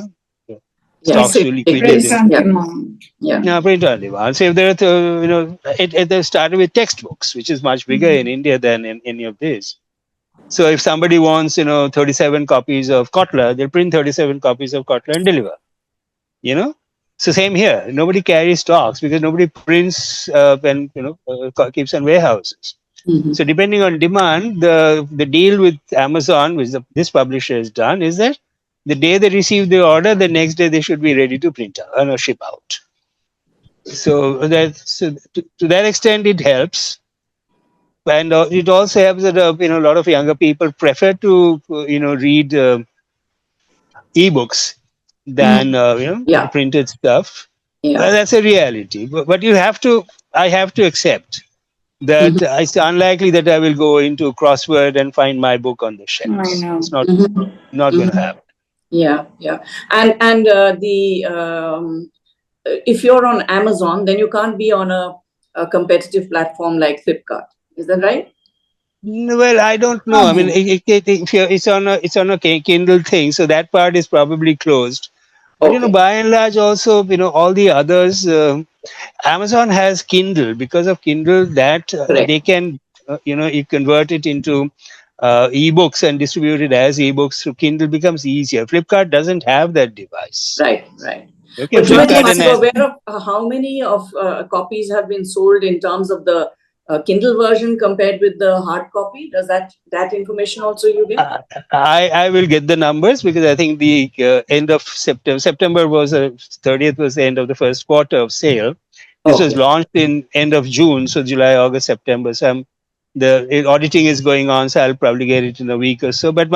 stocks So to it liquidate. Print is. on Yeah. demand. Yeah. No, print on demand. So if there are, they started with textbooks, which is much bigger in India than in any of this. So if somebody wants, 37 copies of Kotler, they'll print 37 copies of Kotler and deliver. So same here. Nobody carries stocks because nobody prints and keeps in warehouses. Mm-hmm. So depending on demand, the deal with Amazon, which this publisher has done, is that the day they receive the order, the next day they should be ready to print out or ship out. To that extent, it helps, and it also helps that a lot of younger people prefer to read ebooks than the Yeah. printed stuff. Well, Yeah. that's a reality, but I have to accept that Mm-hmm. it's unlikely that I will go into crossword and find my book on the I shelves. It's know. not going to Mm-hmm. happen. Yeah. Yeah. And the if you're on Amazon, then you can't be on a competitive platform like Flipkart. Is that right? Well, I don't know. I mean, No. it's on a Kindle thing, so that part is probably closed. But Okay. by and large, also all the others, Amazon has Kindle. Because of Kindle, that Correct. they can you convert it into ebooks and distribute it as ebooks through Kindle becomes easier. Flipkart doesn't have that device. Right. Right. Okay, But Jayanta, Flipkart are and you aware of how many of copies have been sold in terms of the Kindle version compared with the hard copy? Does that information also you get? I will get the numbers because I think the end of September was 30th was the end of the first quarter of sale. This was Okay. launched in end of June, so July, August, September. So the auditing is going on, so I'll probably get it in a week or so. But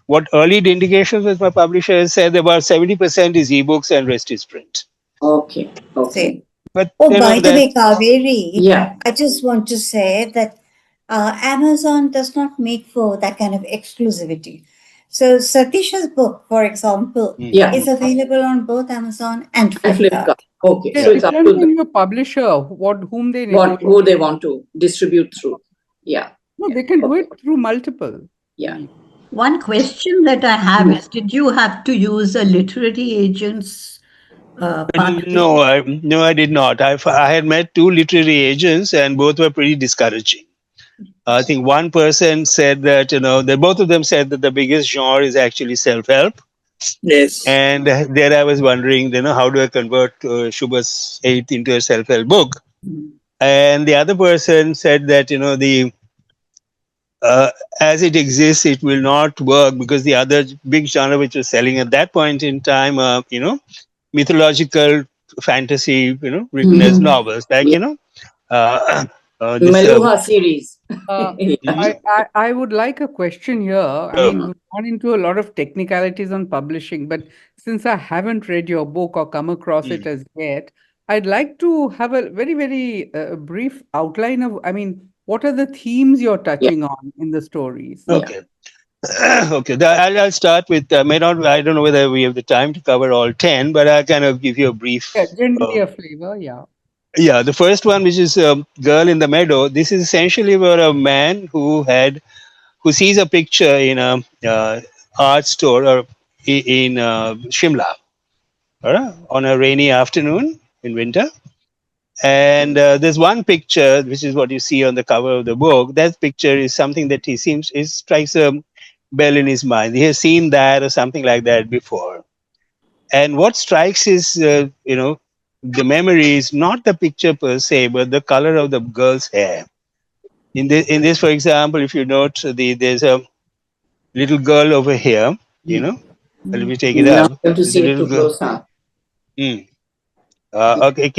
what early indications with my publisher said about 70% is ebooks and rest is print. Okay. Okay. See. But Oh, by the way, that Kaveri, Yeah. I just want to say that Amazon does not make for that kind of exclusivity. So Satish's book, for example, Yeah. is available on both Amazon and And Flipkart. Flipkart. Okay. It So it's up depends to on your publisher, whom they who they want to distribute through. Yeah. No, they can do it through multiple. Yeah. One question that I have is, did you have to use a literary agent's part? no, I did not. I had met two literary agents, and both were pretty discouraging. I think one person said that that both of them said that the biggest genre is actually self-help. Yes. And there I was wondering, how do I convert Shubha's 8th into a self-help book? And the other person said that the as it exists, it will not work because the other big genre which was selling at that point in time, mythological fantasy, written as novels, like this. Meluha series. I would like a question here. I mean, we've gone into a lot of technicalities on publishing, but since I haven't read your book or come across it as yet, I'd like to have a very, very brief outline of, I mean, what are the themes you're touching on in the stories? Okay. Okay, I'll start with, may not, I don't know whether we have the time to cover all 10, but I'll kind of give you a Yeah, brief. generally a flavor. Yeah. Yeah, the first one, which is Girl in the Meadow. This is essentially about a man who sees a picture in a art store or in Shimla, all right, on a rainy afternoon in winter. And there's one picture, which is what you see on the cover of the book. That picture is something that he seems it strikes a bell in his mind. He has seen that or something like that before. And what strikes his, the memory is not the picture per se, but the color of the girl's hair. In this, for example, if you note, there's a little girl over here. Let me take it Now up. I have to There's a see it little too girl. close, huh? Mm. Okay,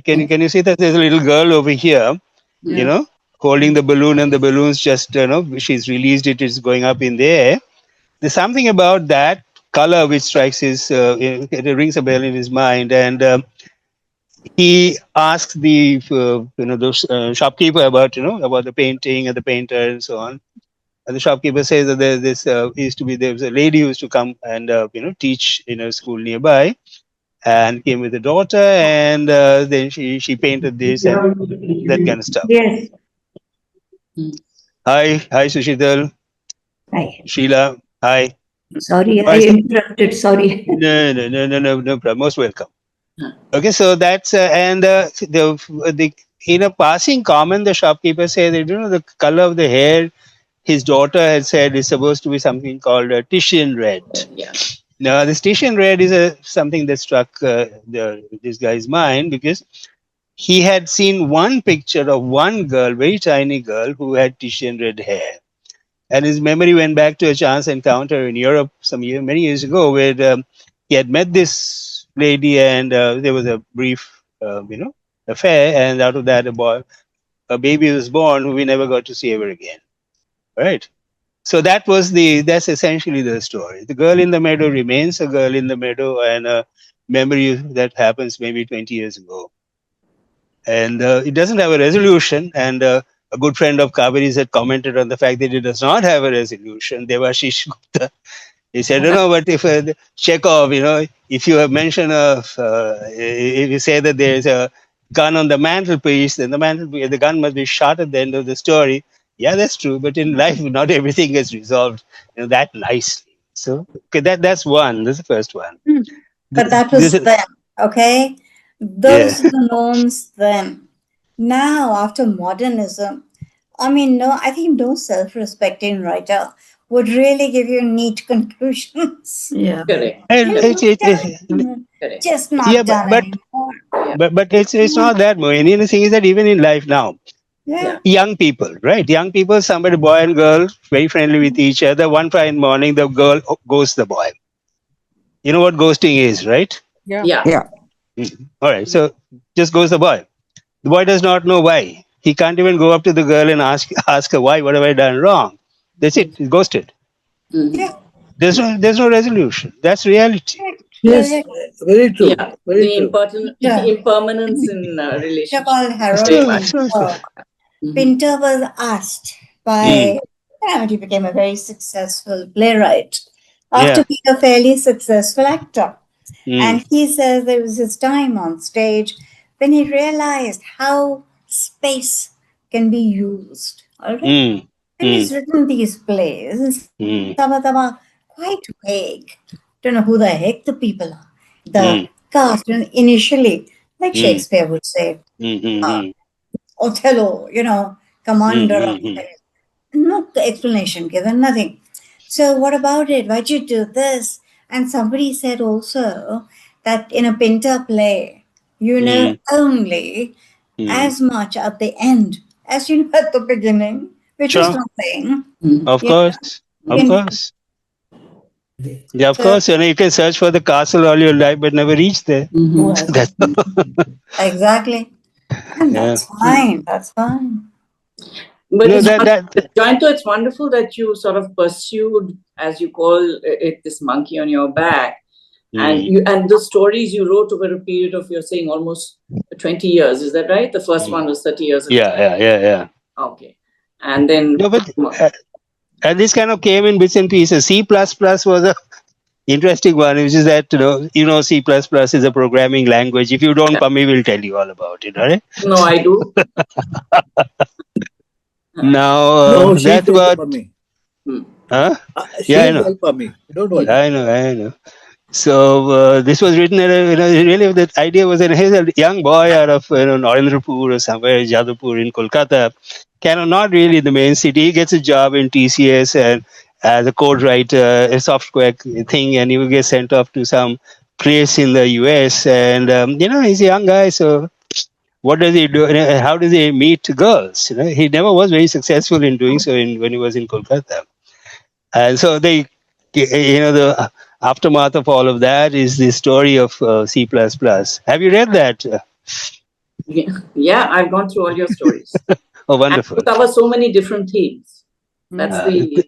can you see that there's a little girl over here, Yeah. holding the balloon, and the balloon's just, she's released it, it's going up in the air. There's something about that color which strikes his, it rings a bell in his mind, and he asks the shopkeeper about the painting and the painter and so on. And the shopkeeper says that there was a lady who used to come and teach in a school nearby, and came with a daughter, and then she painted this and that kind of stuff. Yes. Hi, Sushital, Hi. Sheila, hi. Sorry, I Hi, interrupted. Sorry. no problem. Most welcome. Okay, so that's the in a passing comment, the shopkeeper said that the color of the hair his daughter had said is supposed to be something called a Titian red. Yeah. Now, this Titian red is something that struck this guy's mind because he had seen one picture of one girl, very tiny girl, who had Titian red hair. And his memory went back to a chance encounter in Europe many years ago, where he had met this lady, and there was a brief, affair, and out of that, a baby was born, who we never got to see ever again. Right. So that's essentially the story. The girl in the meadow remains a girl in the meadow, and a memory that happens maybe 20 years ago, and it doesn't have a resolution. And a good friend of Kaveri's had commented on the fact that it does not have a resolution. Devashish Gupta, he said, but if Chekhov, if you have mentioned if you say that there is a gun on the mantelpiece, then the gun must be shot at the end of the story. Yeah, that's true. But in life, not everything gets resolved that nicely. So, okay, that's one. That's the first one. But that This was is, then, okay? yeah. Those are the norms then. Now, after modernism, no, I think no self respecting writer would really give you neat conclusions. Yeah. Correct. And Correct. Just yeah, not but done but anymore. Yeah. but it's not that, Mohini. The thing is that even in life now, Yeah. young people, right? Young people, somebody, boy and girl, very friendly with each other. One fine morning, the girl ghosts the boy. You know what ghosting is, right? Yeah. Yeah. Yeah. All right. So just goes the boy. The boy does not know why. He can't even go up to the girl and ask her why. What have I done wrong? That's it. He's ghosted. Yeah. There's no resolution. That's reality. Yes, Correct. very true. Yeah. Very The true. Yeah. impermanence in They're relationship. called Very Harold much. Pinter. Mhm. Pinter was asked by, Mm. he became a very successful playwright after Yeah. being a fairly successful actor. And Mm. he says there was his time on stage when he realized how space can be used. All right. Mm. And he's Mm. written these plays, and Mm. some of them are quite vague. Don't know who the heck the people are. The Mm. cast, initially, like Mm. Shakespeare would say, Mm. uh, Mm. Othello, Mm. commander of Mm. no explanation given, nothing. So what about it? Why'd you do this? And somebody said also that in a Pinter play, you know Mm. only Mm. as much at the end as you know at the beginning, which is Sure. nothing. Of You course. know, Of in, course. Yeah, of so course. You can search for the castle all your life, but never reach there. well, That's exactly. And yeah. that's fine. That's fine. But No, it's that. Jayanta, it's wonderful that you sort of pursued, as you call it, this monkey on your back, and the stories you wrote over a period of, you're saying, almost 20 years. Is that right? The first one was 30 years ago. Yeah. Okay, and then No, but And this kind of came in bits and pieces. C++ was a interesting one, which is that C++ is a programming language. If you don't, Pami will tell you all about it. All right. No, I do. Now No, she'll that's tell you what. for me. Huh? Yeah, I She'll know. tell for me. Don't worry. I know. So this was written at really the idea was that here's a young boy out of Narendrapur or somewhere Jadavpur in Kolkata, not really the main city. He gets a job in TCS and as a code writer, a software thing, and he will get sent off to some place in the US. And he's a young guy, so what does he do? How does he meet girls? He never was very successful in doing so when he was in Kolkata. And so the aftermath of all of that is the story of C++. Have you read that? Yeah, I've gone through all your stories. Oh, wonderful. And you cover so many different themes. That's the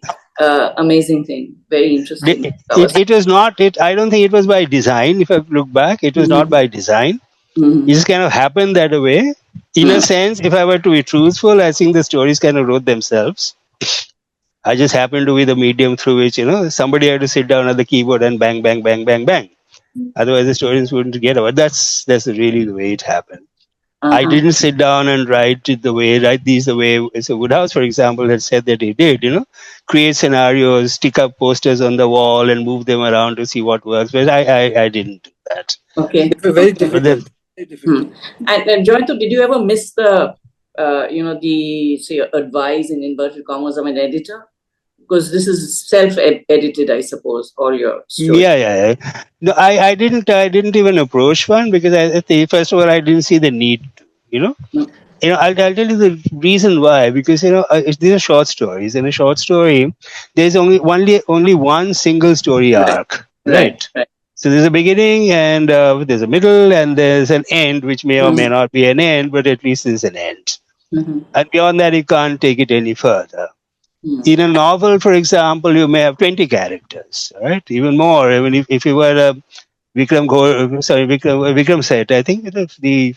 amazing thing. Very interesting. It was not, I don't think it was by design. If I look back, it was not by design. It just kind of happened that way. In a sense, if I were to be truthful, I think the stories kind of wrote themselves. I just happened to be the medium through which, somebody had to sit down at the keyboard and bang, bang, bang, bang, bang. Otherwise, the stories wouldn't get over. That's really the way it happened. I didn't sit down and write these the way so Woodhouse, for example, had said that he did, create scenarios, stick up posters on the wall and move them around to see what works. But I didn't do that. Okay. It was very difficult. And Jayanta, did you ever miss the, the advice in inverted commas of an editor? Because this is self-edited, I suppose, all your stories. Yeah. No, I didn't even approach one because I think, first of all, I didn't see the need to, I'll tell you the reason why, because these are short stories. In a short story, there's only one single story arc, right? So there's a beginning and there's a middle and there's an end, which may or may not be an end, but at least there's an end. And beyond that, you can't take it any further. In a novel, for example, you may have 20 characters, right? Even more. I mean, if you were a Vikram said, I think it was the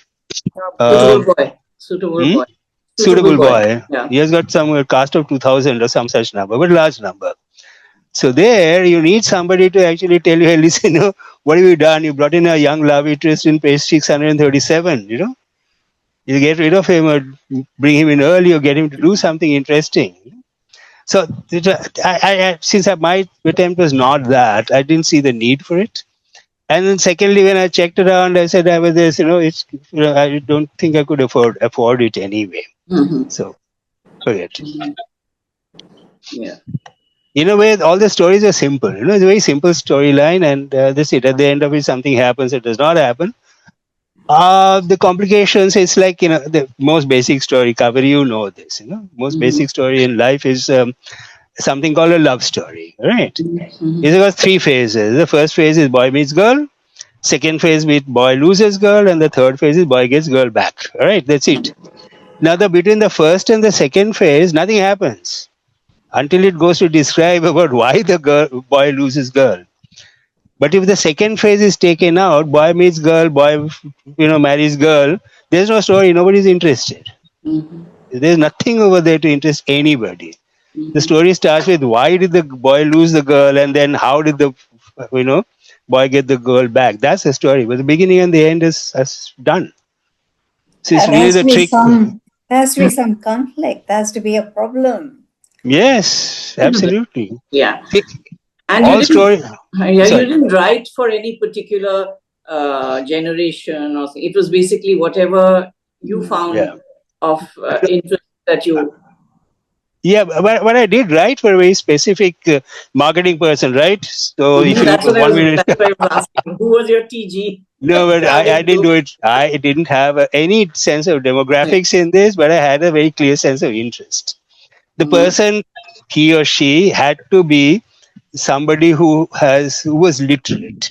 Suitable boy. Yeah. He has got some cast of 2,000 or some such number, but large number. So there, you need somebody to actually tell you, hey, listen, what have you done? You brought in a young love interest in page 637, You get rid of him or bring him in early or get him to do something interesting. So since my attempt was not that, I didn't see the need for it. And then secondly, when I checked around, I said I was this, I don't think I could afford it anyway. So forget it. Yeah. In a way, all the stories are simple. It's a very simple storyline, and that's it. At the end of it, something happens. It does not happen. The complications, it's like the most basic story. Kaveri, you know this. Most basic story in life is something called a love story, right? It's got 3 phases. The first phase is boy meets girl. Second phase is boy loses girl, and the third phase is boy gets girl back. All right, that's it. Now, between the first and the second phase, nothing happens until it goes to describe about why the boy loses girl. But if the second phase is taken out, boy meets girl, boy marries girl, there's no story. Nobody's interested. There's nothing over there to interest anybody. The story starts with why did the boy lose the girl, and then how did the boy get the girl back. That's the story. But the beginning and the end is done. So it's really the trick. There has to be some conflict. There has to be a problem. Yes, absolutely. Yeah. And all story. You didn't write for any particular generation or something. It was basically whatever you found of interest that you. Yeah, but I did write for a very specific marketing person, right? So if that's what I was asking. Who was your TG? No, but I didn't do it. I didn't have any sense of demographics in this, but I had a very clear sense of interest. The person, he or she, had to be somebody who was literate,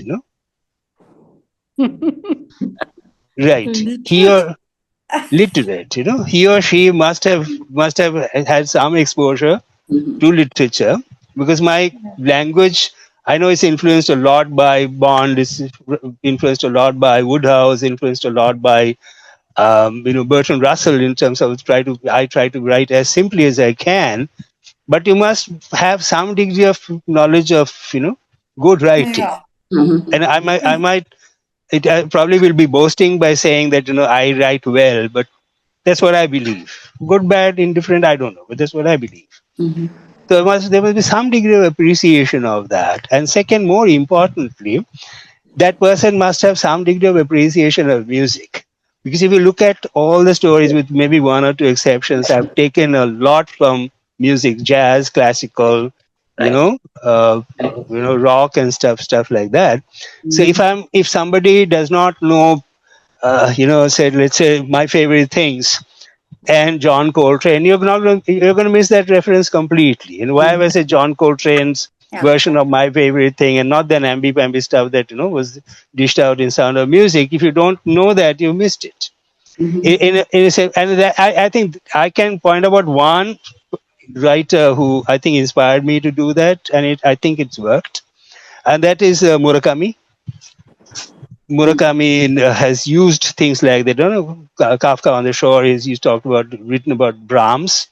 right? He or literate, he or she must have had some exposure to literature, because my language, I know it's influenced a lot by Bond, it's influenced a lot by Woodhouse, influenced a lot by Bertrand Russell, in terms of I try to write as simply as I can, but you must have some degree of knowledge of good writing. Yeah. And I might I probably will be boasting by saying that I write well, but that's what I believe. Good, bad, indifferent, I don't know, but that's what I believe. So there must be some degree of appreciation of that. And second, more importantly, that person must have some degree of appreciation of music. Because if you look at all the stories, with maybe one or two exceptions, I've taken a lot from music, jazz, classical, you Right. know, rock and stuff like that. So if somebody does not know, say, let's say my favorite things and John Coltrane, you're going to miss that reference completely. And why have I said John Coltrane's Yeah. version of my favorite thing and not the namby-pamby stuff that was dished out in Sound of Music? If you don't know that, you missed it. And I think I can point out one writer who I think inspired me to do that, and I think it's worked, and that is Murakami. Murakami has used things like that. Kafka on the Shore is written about Brahms.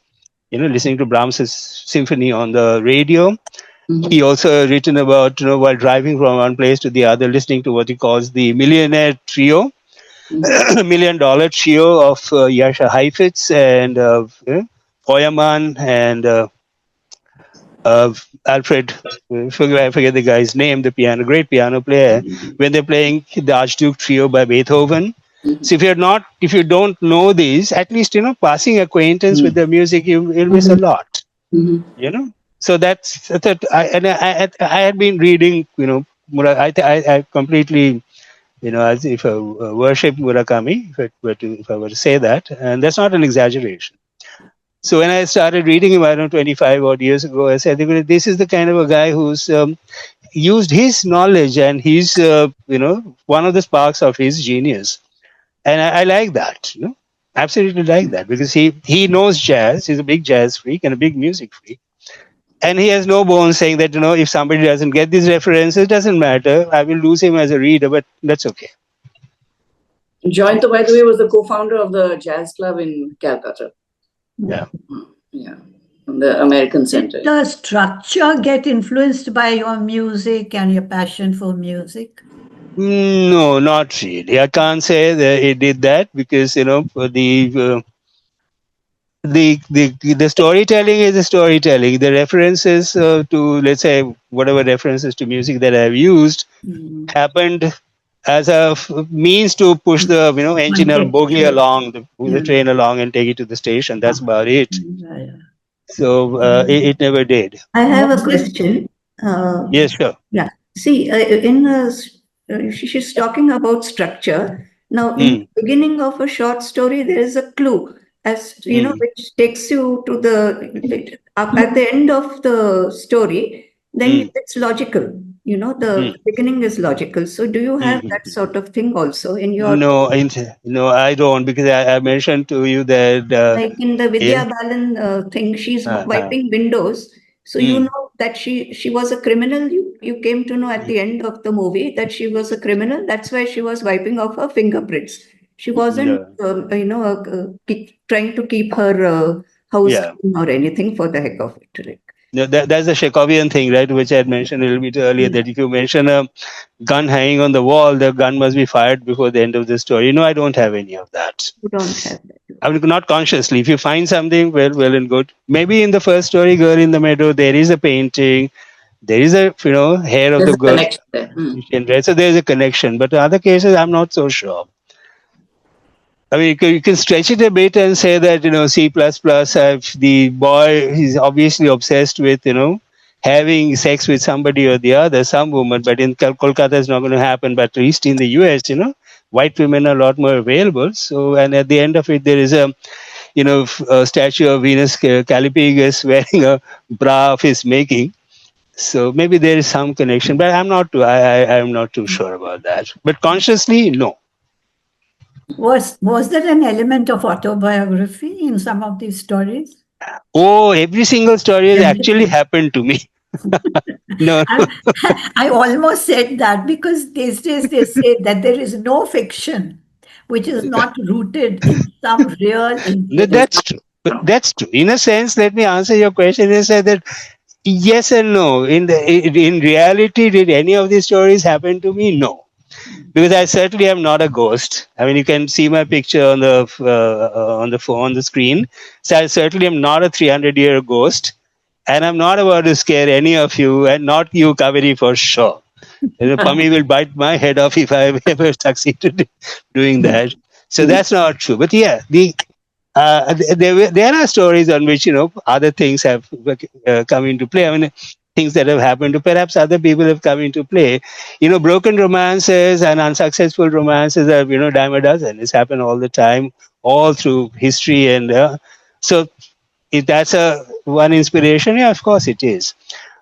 Listening to Brahms' symphony on the radio. He also written about while driving from one place to the other, listening to what he calls the Millionaire Trio, $1 million trio of Jascha Heifetz and Feuermann and Alfred. I forget the guy's name. The great piano player. When they're playing the Archduke Trio by Beethoven. So if you don't know these, at least passing acquaintance with the music, you'll miss a lot. So that's that. I had been reading. I completely. As if I worship Murakami, if I were to say that, and that's not an exaggeration. So when I started reading him, I don't know, 25 odd years ago, I said, this is the kind of a guy who's used his knowledge and he's, one of the sparks of his genius. And I like that, absolutely like that, because he knows jazz. He's a big jazz freak and a big music freak. And he has no bones saying that, if somebody doesn't get these references, it doesn't matter. I will lose him as a reader, but that's okay. Jayanta, by the way, was the co-founder of the jazz club in Calcutta. Yeah. Yeah. From the American Center. Did the structure get influenced by your music and your passion for music? No, not really. I can't say that it did that because the storytelling is the storytelling. The references to, let's say, whatever references to music that I've used happened as a means to push the engine or bogie along, the train along and take it to the station. That's about it. So it never did. I have a question. Yes, sure. Yeah. See, she's talking about structure. Now, in the beginning of a short story, there is a clue, as which takes you to at the end of the story. Then it's logical. The beginning is logical. So, do you have that sort of thing also in your? No, I don't, because I mentioned to you that like in the Vidya Balan thing, she's wiping windows. So you know that she was a criminal. You came to know at the end of the movie that she was a criminal. That's why she was wiping off her fingerprints. She wasn't, trying to keep her house clean or anything for the heck of it. Like. No, that's the Chekhovian thing, right? Which I had mentioned a little bit earlier. That if you mention a gun hanging on the wall, the gun must be fired before the end of the story. I don't have any of that. You don't have that. I mean, not consciously. If you find something, well and good. Maybe in the first story, Girl in the Meadow, there is a painting, there is a hair of the girl. So there is a connection. But in other cases, I'm not so sure. I mean, you can stretch it a bit and say that, C++, the boy is obviously obsessed with, having sex with somebody or the other, some woman, but in Kolkata it's not going to happen. But at least in the US, white women are a lot more available. So, and at the end of it, there is a statue of Venus Callipygus wearing a bra of his making. So maybe there is some connection, but I'm not too sure about that. But consciously, no. Was there an element of autobiography in some of these stories? Oh, every single story has actually happened to me. No. I almost said that because these days they say that there is no fiction which is not rooted in some real incident. That's true. But that's true. In a sense, let me answer your question and say that yes and no. In reality, did any of these stories happen to me? No, because I certainly am not a ghost. I mean, you can see my picture on the phone on the screen. So I certainly am not a 300-year ghost, and I'm not about to scare any of you, and not you, Kaveri, for sure. Pummy will bite my head off if I ever succeeded doing that. So that's not true. But yeah, there are stories on which other things have come into play. I mean, things that have happened to perhaps other people have come into play. Broken romances and unsuccessful romances are dime a dozen. It's happened all the time, all through history, and so if that's a one inspiration, yeah, of course it is.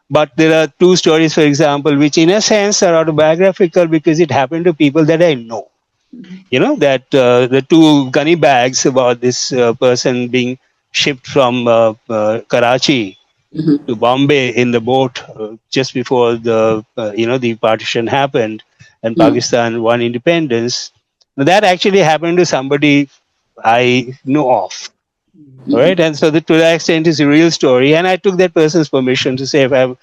But there are two stories, for example, which in a sense are autobiographical because it happened to people that I know. That the two gunny bags about this person being shipped from Karachi to Bombay in the boat just before the partition happened and Pakistan won independence. Now, that actually happened to somebody I know of. All right. And so to that extent is a real story. And I took that person's permission to say, if I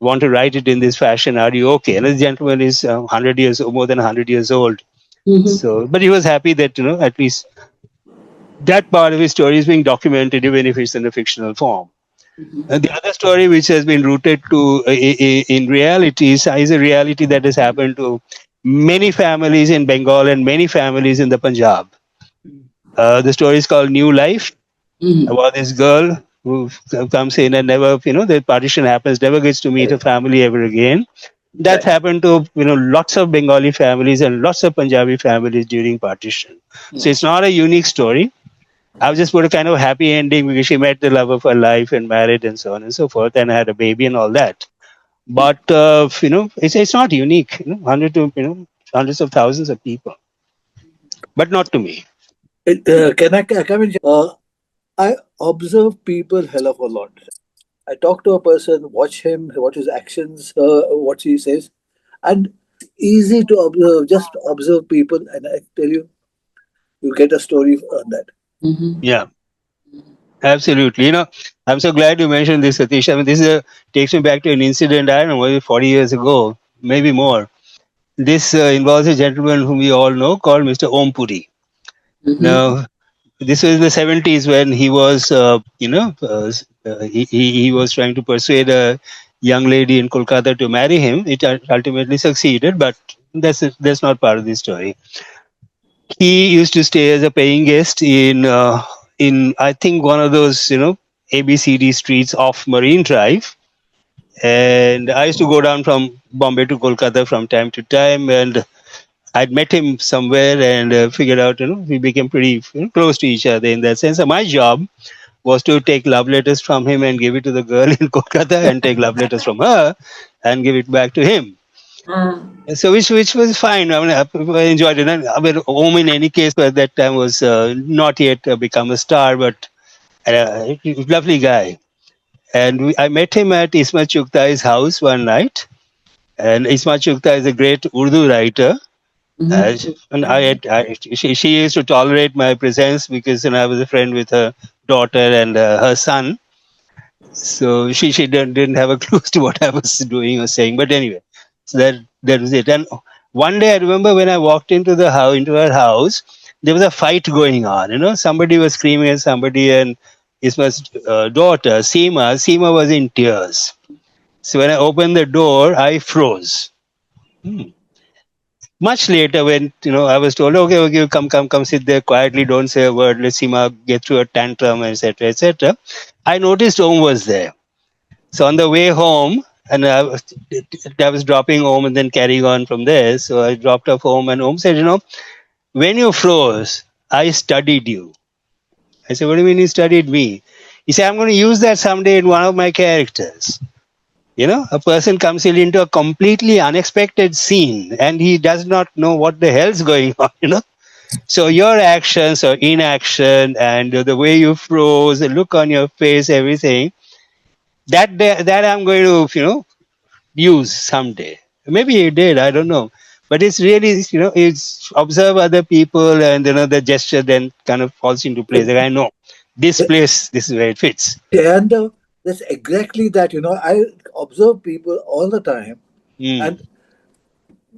want to write it in this fashion, are you okay? And the gentleman is 100 years or more than 100 years old. So, but he was happy that, at least that part of his story is being documented, even if it's in a fictional form. And the other story, which has been rooted to in reality, is a reality that has happened to many families in Bengal and many families in the Punjab. The story is called New Life, about this girl who comes in and never, the partition happens, never gets to meet her family ever again. That happened to lots of Bengali families and lots of Punjabi families during partition. So it's not a unique story. I've just put a kind of happy ending because she met the love of her life and married and so on and so forth and had a baby and all that. But it's not unique. Hundreds of thousands of people, but not to me. Can I come in? I observe people hell of a lot. I talk to a person, watch him, watch his actions, what he says, and easy to observe. Just observe people, and I tell you, you get a story on that. Yeah, absolutely. I'm so glad you mentioned this, Satish. I mean, takes me back to an incident, I don't know, maybe 40 years ago, maybe more. This involves a gentleman whom we all know called Mr. Om Puri. Now, this was in the 70s when he was, he was trying to persuade a young lady in Kolkata to marry him. It ultimately succeeded, but that's not part of the story. He used to stay as a paying guest in I think one of those ABCD streets off Marine Drive, and I used to go down from Bombay to Kolkata from time to time, and I'd met him somewhere and figured out we became pretty close to each other in that sense. So my job was to take love letters from him and give it to the girl in Kolkata, and take love letters from her and give it back to him. So which was fine. I mean, I enjoyed it. And I mean, Om in any case at that time was not yet become a star, but lovely guy. And I met him at Ismat Chughta's house one night. And Ismat Chughta is a great Urdu writer. And she used to tolerate my presence because I was a friend with her daughter and her son. So she didn't have a clue to what I was doing or saying. But anyway, so that was it. And one day I remember when I walked into her house, there was a fight going on. Somebody was screaming at somebody, and Isma's daughter, Seema was in tears. So when I opened the door, I froze. Much later, when I was told, okay, come, sit there quietly, don't say a word, let Seema get through a tantrum, etc., etc. I noticed Om was there. So on the way home, and I was dropping Om and then carrying on from there. So I dropped off home, and Om said, when you froze, I studied you. I said, what do you mean you studied me? He said, I'm going to use that someday in one of my characters. A person comes into a completely unexpected scene and he does not know what the hell's going on, So your actions or inaction and the way you froze, the look on your face, everything, that I'm going to, use someday. Maybe you did, I don't know. But it's really, it's observe other people and, the gesture then kind of falls into place. Like, I know this place, this is where it fits. And that's exactly that. I observe people all the time, Mm. and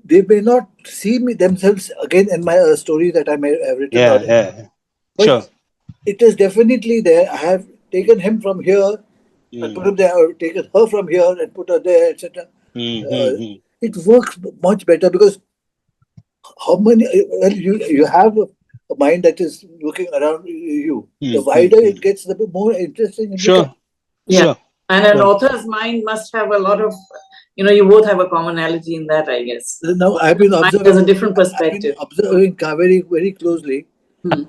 they may not see me themselves again in my story that I may have written Yeah, out, yeah. but Sure. it is definitely there. I have taken him from here and put Mm. him there, or taken her from here and put her there, etc. Mm, Uh, mm, mm, it works much better because how many? Well, you have a mind that is looking around you. The mm, mm, wider it mm. gets, the more interesting it becomes. Sure, Yeah. sure. And an Sure. author's mind must have a lot of, you both have a commonality in that, I guess. Now Author's mind has a different I've been perspective. observing Kaveri very closely. Hmm.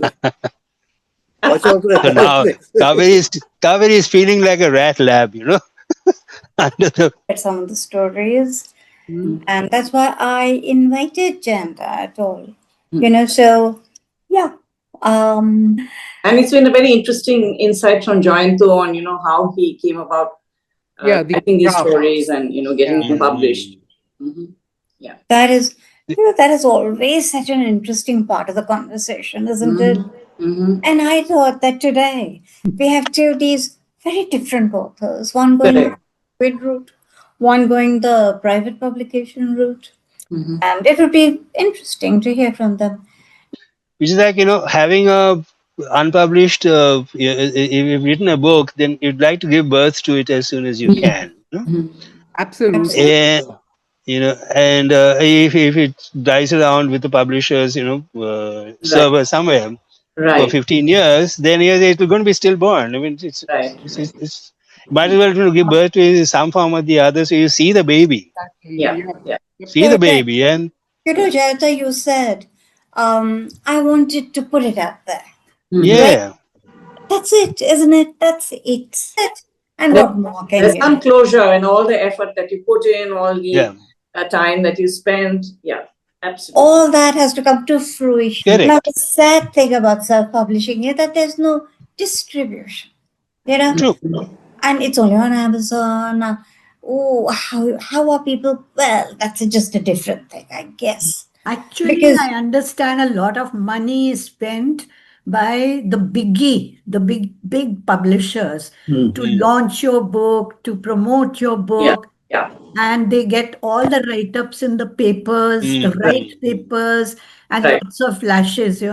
Watch out for So that now place. Kaveri is feeling like a rat lab, under the. Some of the stories, Hmm. and that's why I invited Jayanta at all. Hmm. So yeah. And it's been a very interesting insight from Jayanta on, how he came about Yeah, the writing these craft. stories and, getting Yeah. them published. Mm, Hmm. Yeah. That is, that is always such an interesting part of the conversation, isn't it? Mm-hmm. And I thought that today we have two of these very different authors, one going the Correct. paid route, one going the private publication route. Mm-hmm. And it would be interesting to hear from them. which is like, having a unpublished, if you've written a book, then you'd like to give birth to it as soon as you can. Absolutely. And if it dies around with the publishers, server somewhere for Right. 15 years, then it's going to be stillborn. I mean, Right. it's might as well give birth to it in some form or the other, so you see the baby, Yeah. Yeah. see the baby, and Jayanta, you said, I wanted to put it out there. yeah, That's it, isn't it? That's it. And There- what more can There's you some do? closure and all the effort that you put in, all the yeah, time that you spent. Yeah, absolutely. All that has to come to fruition. correct. Now, the sad thing about self-publishing is that there's no distribution, True. and it's only on Amazon. Oh, how are people? Well, that's just a different thing, I guess. Actually, Because- I understand a lot of money is spent by the big publishers to launch your book, to promote your book. Yeah. And they get all the write-ups in the papers, the right papers, and Right. lots of flashes,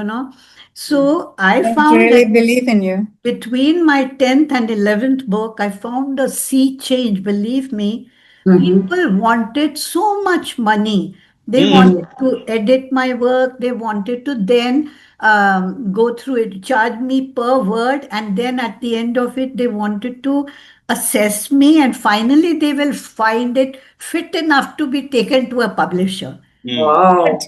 So I I found really that believe in you. between my 10th and 11th book, I found a sea change, believe me. Mhm. People wanted so much money. They Mm. wanted to edit my work. They wanted to then go through it, charge me per word. And then at the end of it, they wanted to assess me. And finally, they will find it fit enough to be taken to a publisher. Wow.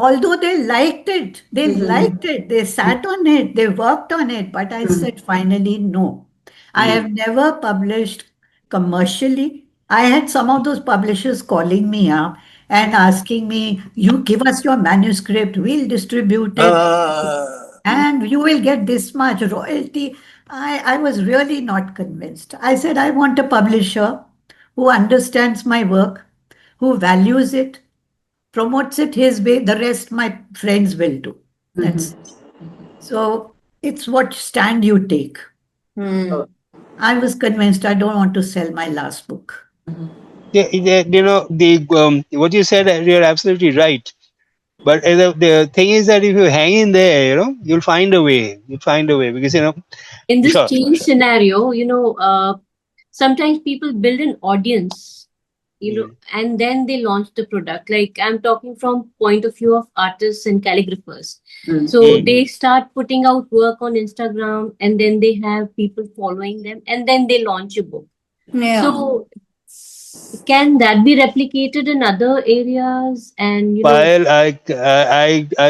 Although they liked it, they sat on it, they worked on it, but I said finally, no. I have never published commercially. I had some of those publishers calling me up and asking me, you give us your manuscript, we'll distribute it, and you will get this much royalty. I was really not convinced. I said, I want a publisher who understands my work, who values it, promotes it his way, the rest my friends will do. That's so it's what stand you take. I was convinced I don't want to sell my last book. Yeah, what you said, you're absolutely right. But the thing is that if you hang in there, you'll find a way. You'll find a way because In this Sure, change sure. scenario, sometimes people build an audience, and then they launch the product. Like I'm talking from point of view of artists and calligraphers. So they start putting out work on Instagram, and then they have people following them, and then they launch a book. Yeah. So can that be replicated in other areas? And While I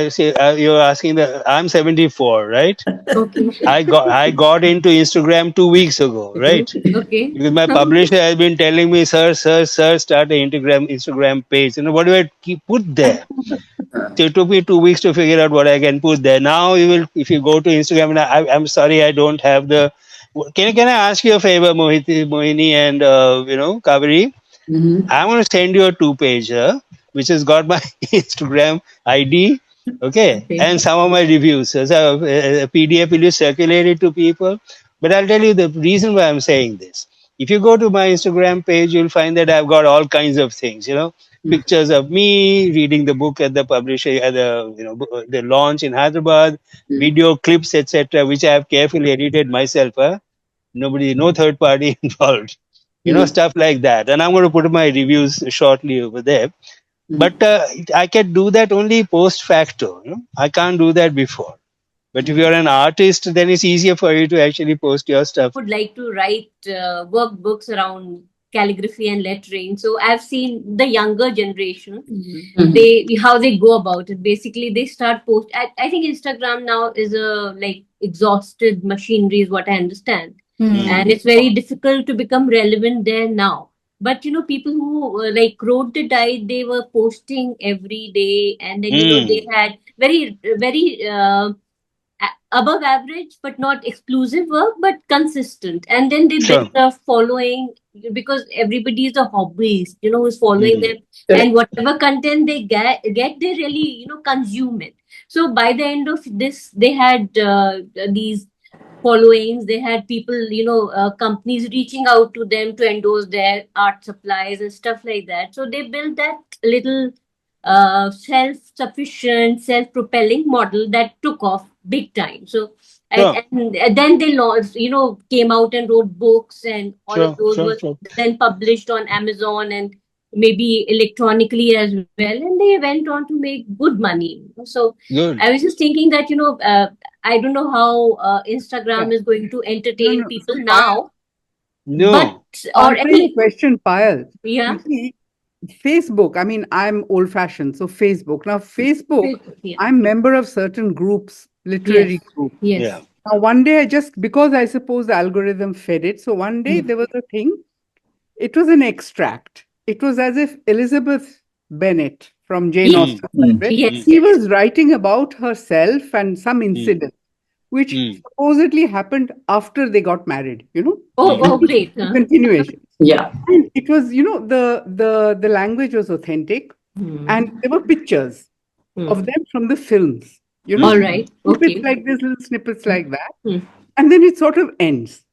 say you're asking that I'm 74, right? okay, I got into Instagram 2 weeks ago, right? okay, Because my publisher has been telling me, sir, start an Instagram page. What do I put there? So it took me 2 weeks to figure out what I can put there. Now if you go to Instagram, and I'm sorry, I don't have the. Can I ask you a favor, Mohini and Kaveri? I'm going to send you a 2-pager which has got my Instagram ID Okay, Okay. and some of my reviews. So a PDF will you circulate it to people. But I'll tell you the reason why I'm saying this. If you go to my Instagram page, you'll find that I've got all kinds of things. Pictures of me reading the book at the publisher at the launch in Hyderabad, video clips, etc., which I have carefully edited myself. Nobody, no third party involved. Stuff like that. And I'm going to put my reviews shortly over there. But I can do that only post facto. I can't do that before. But if you're an artist, then it's easier for you to actually post your stuff. Would like to write workbooks around calligraphy and lettering. So I've seen the younger generation, they how they go about it. Basically, they start post. I think Instagram now is a like exhausted machinery, is what I understand, and it's very difficult to become relevant there now. But people who like wrote the diet, they were posting every day, and then they had very above average but not exclusive work, but consistent, and then they build a following because everybody is a hobbyist who's following them, and whatever content they get they really consume it. So by the end of this, they had these followings, they had people, companies reaching out to them to endorse their art supplies and stuff like that. So they built that little self-sufficient, self-propelling model that took off big time. So and then they launched, came out and wrote books, and all of those were then published on Amazon and maybe electronically as well, and they went on to make good money. So I was just thinking that I don't know how Instagram is going to entertain people now. No. Or any question, Payal. Yeah. You see, Facebook, I mean, I'm old fashioned. So Facebook. Now, Facebook, I'm member of certain groups, literary groups. Yes. Yeah. Now, one day because I suppose the algorithm fed it. So one day there was a thing. It was an extract. It was as if Elizabeth Bennet from Jane Austen, he was writing about herself and some incident, which supposedly happened after they got married, Oh, great. Continuation. Yeah. And it was, the language was authentic, and there were pictures of them from the films, All right. snippets like this, little snippets like that. And then it sort of ends.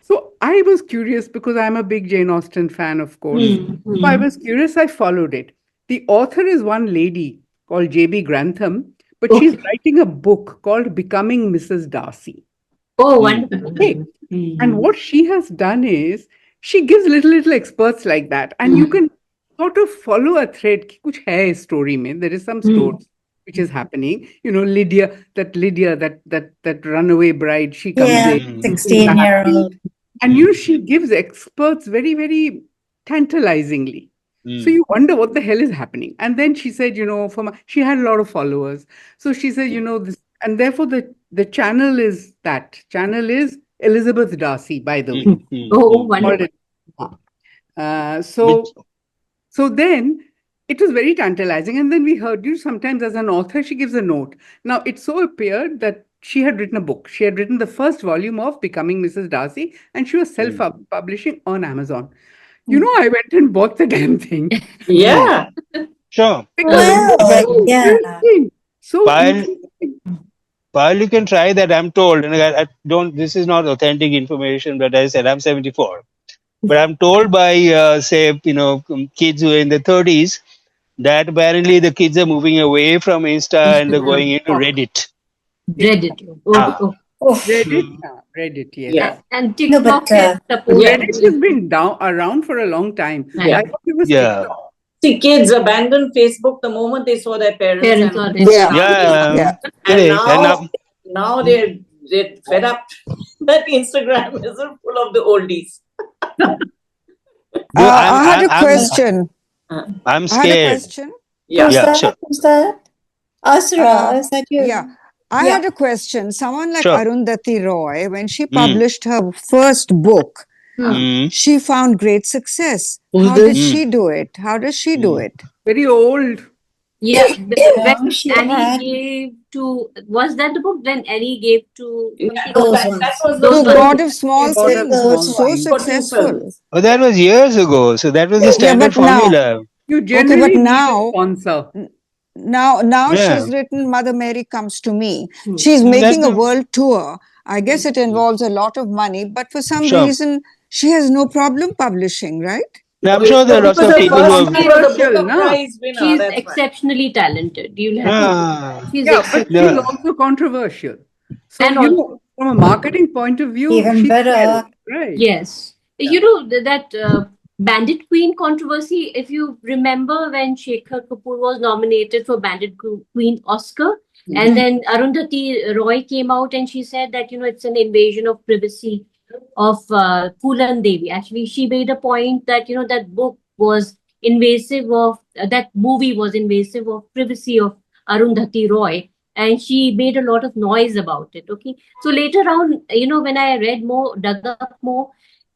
So I was curious because I'm a big Jane Austen fan, of course. So I was curious, I followed it. The author is one lady called J.B. Grantham, but she's writing a book called Becoming Mrs. Darcy. Oh, wonderful. Okay. And what she has done is she gives little experts like that, and you can sort of follow a thread. Kuch hai story mein. There is some story which is happening. Lydia, that runaway bride, she comes in. 16-year-old. And she gives experts very, very tantalizingly. So you wonder what the hell is happening. And then she said, she had a lot of followers. So she said, this, and therefore the channel is that. Channel is Elizabeth Darcy, by the way. Oh, wonderful. So then it was very tantalizing. And then we heard, sometimes as an author, she gives a note. Now, it so appeared that she had written a book. She had written the first volume of Becoming Mrs. Darcy, and she was self-publishing on Amazon. I went and bought the damn thing. Yeah. Sure. So Payal, you can try that. I'm told, and I don't. This is not authentic information, but I said I'm 74. But I'm told by kids who are in the 30s that apparently the kids are moving away from Insta and they're going into Reddit. Reddit. Reddit, yes. Yeah. And TikTok Reddit has been around for a long time. Yeah. I thought it was TikTok. See, kids abandoned Facebook the moment they saw their parents. And now they're fed up that Instagram is full of the oldies. I had a question. I'm scared. I had a question. Sure. Who's that? Asura, is that you? Yeah. I had a question. Someone like Sure. Arundhati Roy, when she published her first book, she found great success. How did she do it? How does she do it? Very old. Yeah. When Annie gave to, was that the book when Annie gave to? That was The God of Small God of Things Small was so Things. successful. Oh, that was years ago. So that was the standard but now- formula. You generally but need a now- sponsor. Now Yeah. she's written Mother Mary Comes to Me. Hmm. She's That making a too. world tour. I guess it involves a lot of money, but for some Sure. reason she has no problem publishing, right? Now, I'm sure there are lots Because of her people who first have. book was a Controversial, Booker no? Prize winner. She's That's why. exceptionally talented. You'll have to. Ah, She's Yeah, but she's yeah. also controversial. So, And you know, from a marketing point of view, Even she's better. right. Yes. You know, that Bandit Queen controversy, if you remember when Shekhar Kapoor was nominated for Bandit Queen Oscar, and then Arundhati Roy came out and she said that, it's an invasion of privacy of Poolan Devi. Actually, she made a point that, that book was invasive of, that movie was invasive of privacy of Arundhati Roy. And she made a lot of noise about it. Okay. So later on, when I read more, dug up more,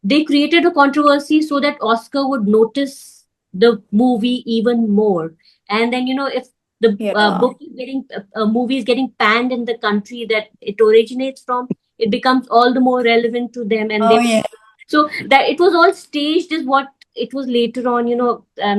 they created a controversy so that Oscar would notice the movie even more. And then, if the Yeah. book is getting, movie is getting panned in the country that it originates from, it becomes all the more relevant to them. And Oh, yeah. so that it was all staged is what it was later on,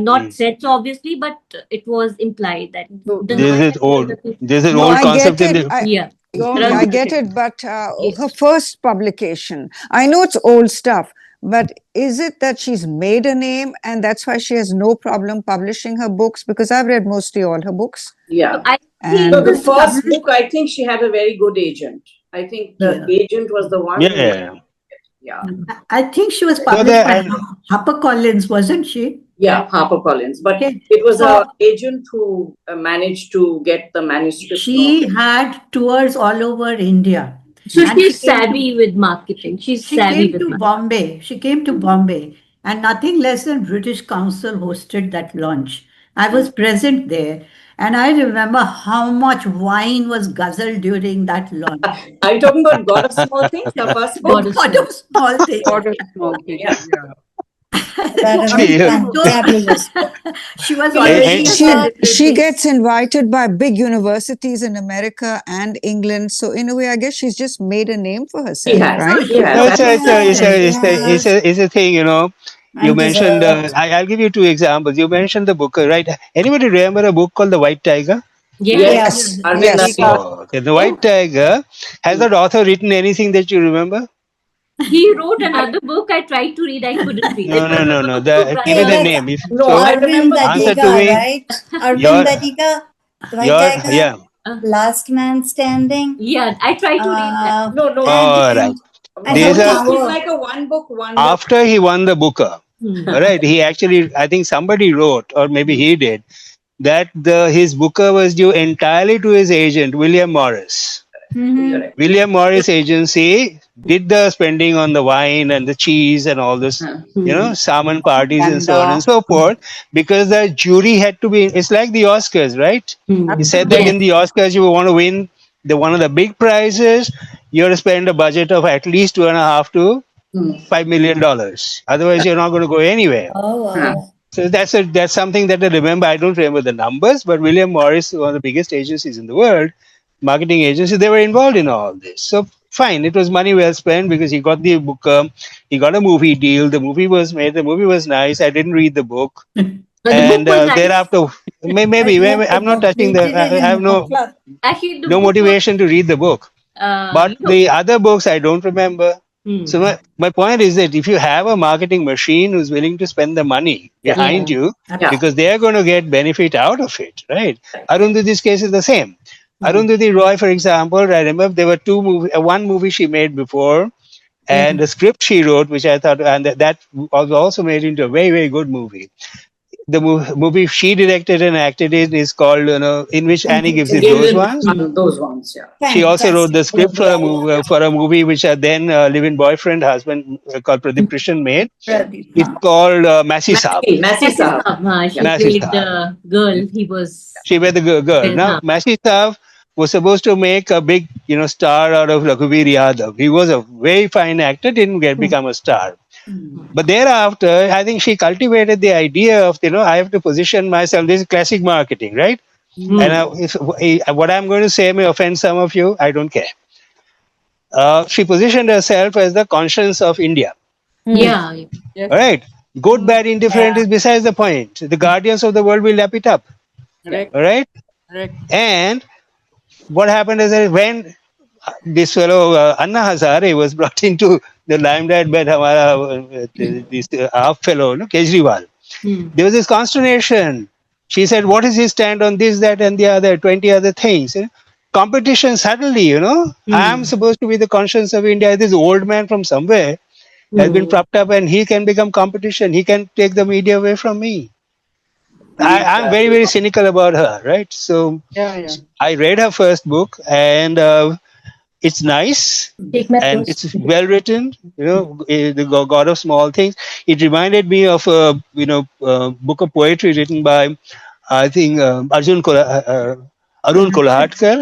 not said so obviously, but it was implied that So, the There's noise an old, that there's an No, old I concept get in it. the. yeah. Yeah, I get it. But Yes. her first publication, I know it's old stuff, but is it that she's made a name and that's why she has no problem publishing her books? Because I've read mostly all her books. Yeah. I And So the first book, I think she had a very good agent. I think the agent was the one. Yeah. Yeah. I think she was So published by that, HarperCollins, wasn't she? Yeah, HarperCollins. But Okay. it was So- an agent who managed to get the manuscript. She had tours all over India. So And she's she came to- savvy with marketing. She Savvy came with to marketing. Bombay. She came to Bombay, and nothing less than British Council hosted that launch. I was present there, and I remember how much wine was guzzled during that launch. Are you talking about God of Small Things, her first book? God of small things. what a small thing. Yeah. Yeah. That is fabulous. She was Hey, already she gets invited by big universities in America and England. So in a way, I guess she's just made a name for herself, right? She has. no, it's a thing, You mentioned, I'll give you two examples. You mentioned the book, right? Anybody remember a book called The White Tiger? Yes. Yes. Oh, okay. The White Tiger. Has that author written anything that you remember? He wrote another book. I tried to read. I couldn't read. No. Give it a name. No, So, I remember. answer to Datika, me. right? Arvind Your- Datika, White Tiger, Yeah. Last Man Standing. Yeah, I tried to read that. No. All right. And These the are- Tower. It's like a one book wonder. After he won the Booker, all right, he actually, I think somebody wrote, or maybe he did, that his Booker was due entirely to his agent, William Morris. Correct. William Morris Agency did the spending on the wine and the cheese and all this, salmon parties and so on and so forth, because the jury had to be, it's like the Oscars, right? He said that in the Oscars, you want to win one of the big prizes, you have to spend a budget of at least $2.5 to $5 million. Otherwise, you're not going to go anywhere. Oh, wow. So that's something that I remember. I don't remember the numbers, but William Morris, one of the biggest agencies in the world, marketing agencies, they were involved in all this. So fine, it was money well spent because he got the book, he got a movie deal. The movie was made. The movie was nice. I didn't read the book, and thereafter, maybe I'm not touching the. I have no motivation to read the book. But the other books I don't remember. So my point is that if you have a marketing machine who's willing to spend the money behind you, because they are going to get benefit out of it, right? Arundhati's case is the same. Arundhati Roy, for example, I remember there were one movie she made before, and the script she wrote, which I thought, and that was also made into a very, very good movie. The movie she directed and acted in is called, In Which Annie Gives It Those Ones. Those ones, yeah. She also wrote the script for a movie which her then live-in boyfriend, husband called Pradeep Krishan made. It's called Masi Saab. Masi Saab. She played the girl. She played the girl. Now, Masi Saab was supposed to make a big, star out of Raghuveer Yadav. He was a very fine actor, didn't become a star. But thereafter, I think she cultivated the idea of, I have to position myself. This is classic marketing, right? And what I'm going to say may offend some of you. I don't care. She positioned herself as the conscience of India. Yeah. Yes. All right. Good, bad, indifferent is besides the point. The guardians of the world will lap it up. Correct. All right. Correct. And what happened is that when this fellow Anna Hazare was brought into the limelight by this half fellow, no, Kejriwal, there was this consternation. She said, "What is his stand on this, that, and the other 20 other things?" Competition suddenly, I am supposed to be the conscience of India. This old man from somewhere has been propped up, and he can become competition. He can take the media away from me. I'm very, very cynical about her, right? So Yeah, yeah. I read her first book, and it's nice Take my and post. it's well written. The God of Small Things. It reminded me of a book of poetry written by I think Arun Kolahatkar in Oh, Kolatkar.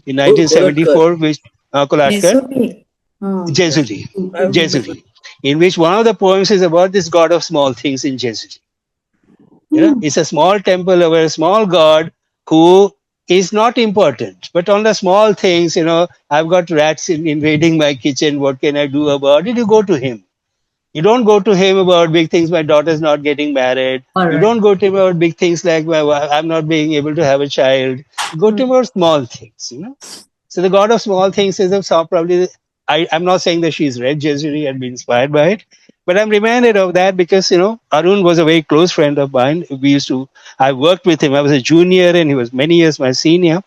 1974, which Kolahatkar Jesuri. Hmm. Jesuri, I remember. Jesuri, in which one of the poems is about this God of small things in Jesuri. It's a small temple of a small god who is not important, but on the small things, I've got rats invading my kitchen. What can I do about it? You go to him. You don't go to him about big things. My daughter's not getting married. All You right. don't go to him about big things like I'm not being able to have a child. You go to him about small things. So the God of small things is probably. I'm not saying that she's read Jezuri and been inspired by it, but I'm reminded of that because Arun was a very close friend of mine. I worked with him. I was a junior and he was many years my senior,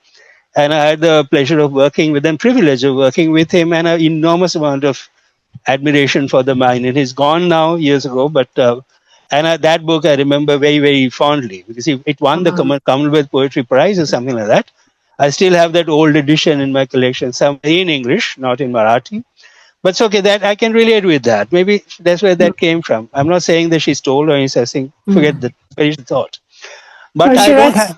and I had the pleasure of working with him, privilege of working with him, and an enormous amount of admiration for the man. And he's gone now years ago, but that book I remember very, very fondly because it won the Commonwealth Poetry Prize or something like that. I still have that old edition in my collection, some in English, not in Marathi. But it's okay that I can relate with that. Maybe that's where that came from. I'm not saying that she stole or anything. Forget that. Very thought. Oh, But she I don't writes have.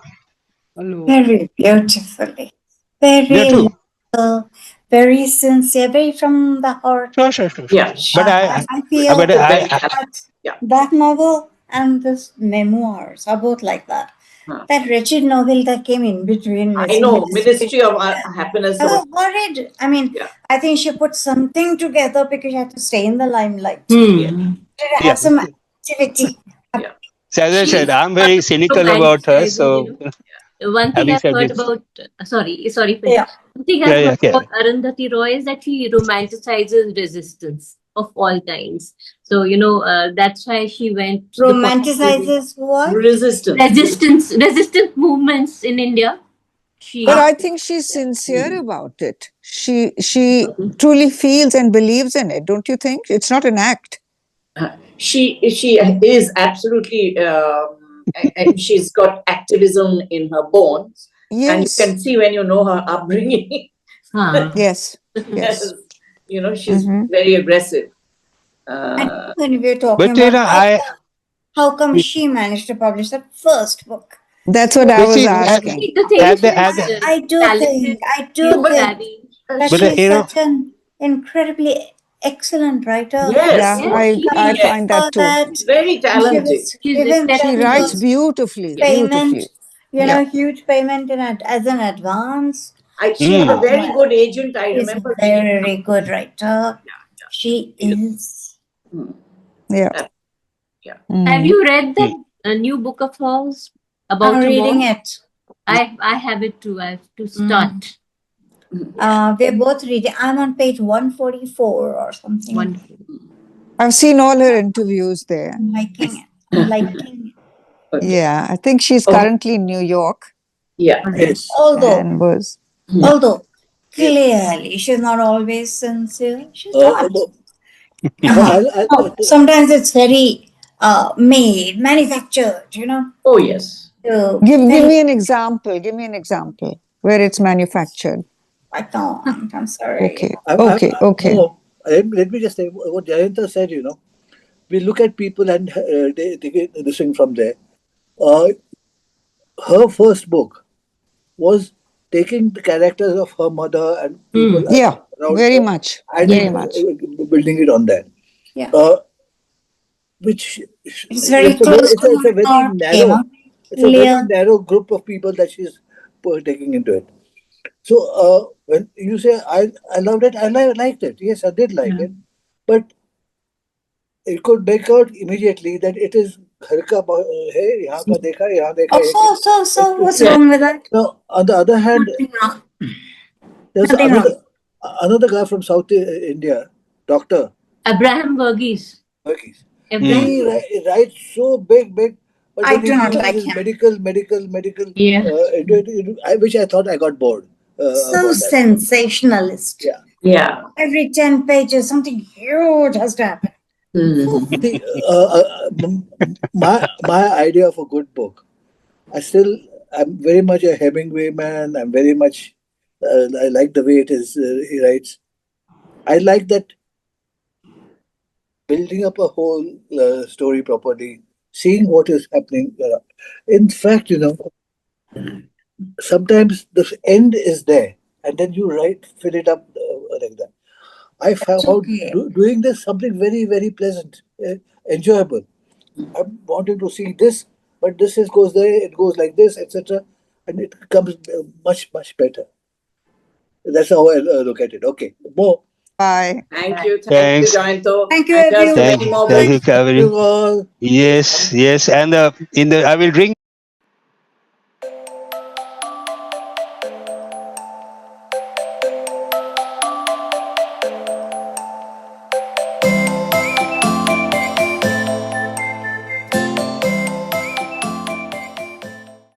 Hello. very beautifully, Yeah, very too. little, very sincere, very from the heart. Yeah, But I feel but she's very talented. that Yeah. that novel and this memoirs are both like that. Huh. That wretched novel that came in between, I know, Ministry. Ministry of Happiness. I was worried. I mean, Yeah. I think she put something together because she had to stay in the limelight. Yeah. To yeah. have some activity. Yeah. So as I She said, is I'm very cynical about her. romanticizing. So One thing having I've said heard this, about, sorry, Yeah. one thing I've yeah, heard yeah. about Arundhati Roy is that she romanticizes resistance of all kinds. So, that's why she went the possible way. Romanticizes what? Resistance movements in India. But She, I think she's sincere about it. She truly feels and believes in it, don't you think? It's not an act. She is absolutely. She's got activism in her bones, and you Yes. can see when you know her upbringing. Yes. Yes. She's very aggressive. And when we're talking But about how come she managed to publish that first book? That's what I but was see, asking. the thing at is, the at she's the I do talented, think savvy. that but she's such an incredibly excellent writer. Yes, Yeah, Yes, she I is. find that For too. that, very she talented. was She's given She that writes exceptional. beautifully, payment, beautifully. Yeah. huge payment as an advance. She had a Mm. very good agent. I She's a remember reading. very good writer. She is. Yeah. Yeah. Have Mm. you read the new book of hers about I'm reading tomorrow? it. I have it too. I have to start. We're both reading. I'm on page 144 or something. Wonderful. I've seen all her interviews there. I'm liking it. I'm liking it. Okay. Yeah, I think she's currently in New York Yeah. Yes. and was. Although clearly she's not always sincere. She's not. Sometimes it's very manufactured, Oh yes. So Give me an example. Give me an example where it's manufactured. I can't. I'm sorry. Okay. Okay. No, let me just say what Jayanta said. We look at people and they get this thing from there. Her first book was taking the characters of her mother and people Yeah, around very her much. and Very much. building it on that. Yeah. Which It's very close to it's a very heart, narrow, it's a very narrow group of people that she's taking into it. So when you say I loved it, I liked it. Yes, I did like it, but it could make out immediately that it is घर का है, यहाँ का देखा, यहाँ देखा. So, what's wrong with that? Now, on the other hand, Nothing wrong. there's Nothing wrong. another guy from South India, Doctor Abraham Verghese. Verghese. Abraham. He writes so big, but I when he do not like uses him. medical, Yeah. which I thought I got bored. So about that. sensationalist. Yeah. Yeah. Every 10 pages, something huge has to happen. See, my idea of a good book, I'm very much a Hemingway man. I'm very much, I like the way it is, he writes. I like that building up a whole story properly, seeing what is happening. In fact, sometimes the end is there, and then you fill it up like that. I found doing this something very, very pleasant, enjoyable. I'm wanting to see this, but goes there, it goes like this, etc., and it becomes much, much better. That's how I look at it. Okay, more. Bye. Thank you, Thanks. Jayanto. Thank you, And there's everyone. many more Thank you, books. Thank Kaveri. you all. Yes, and I will drink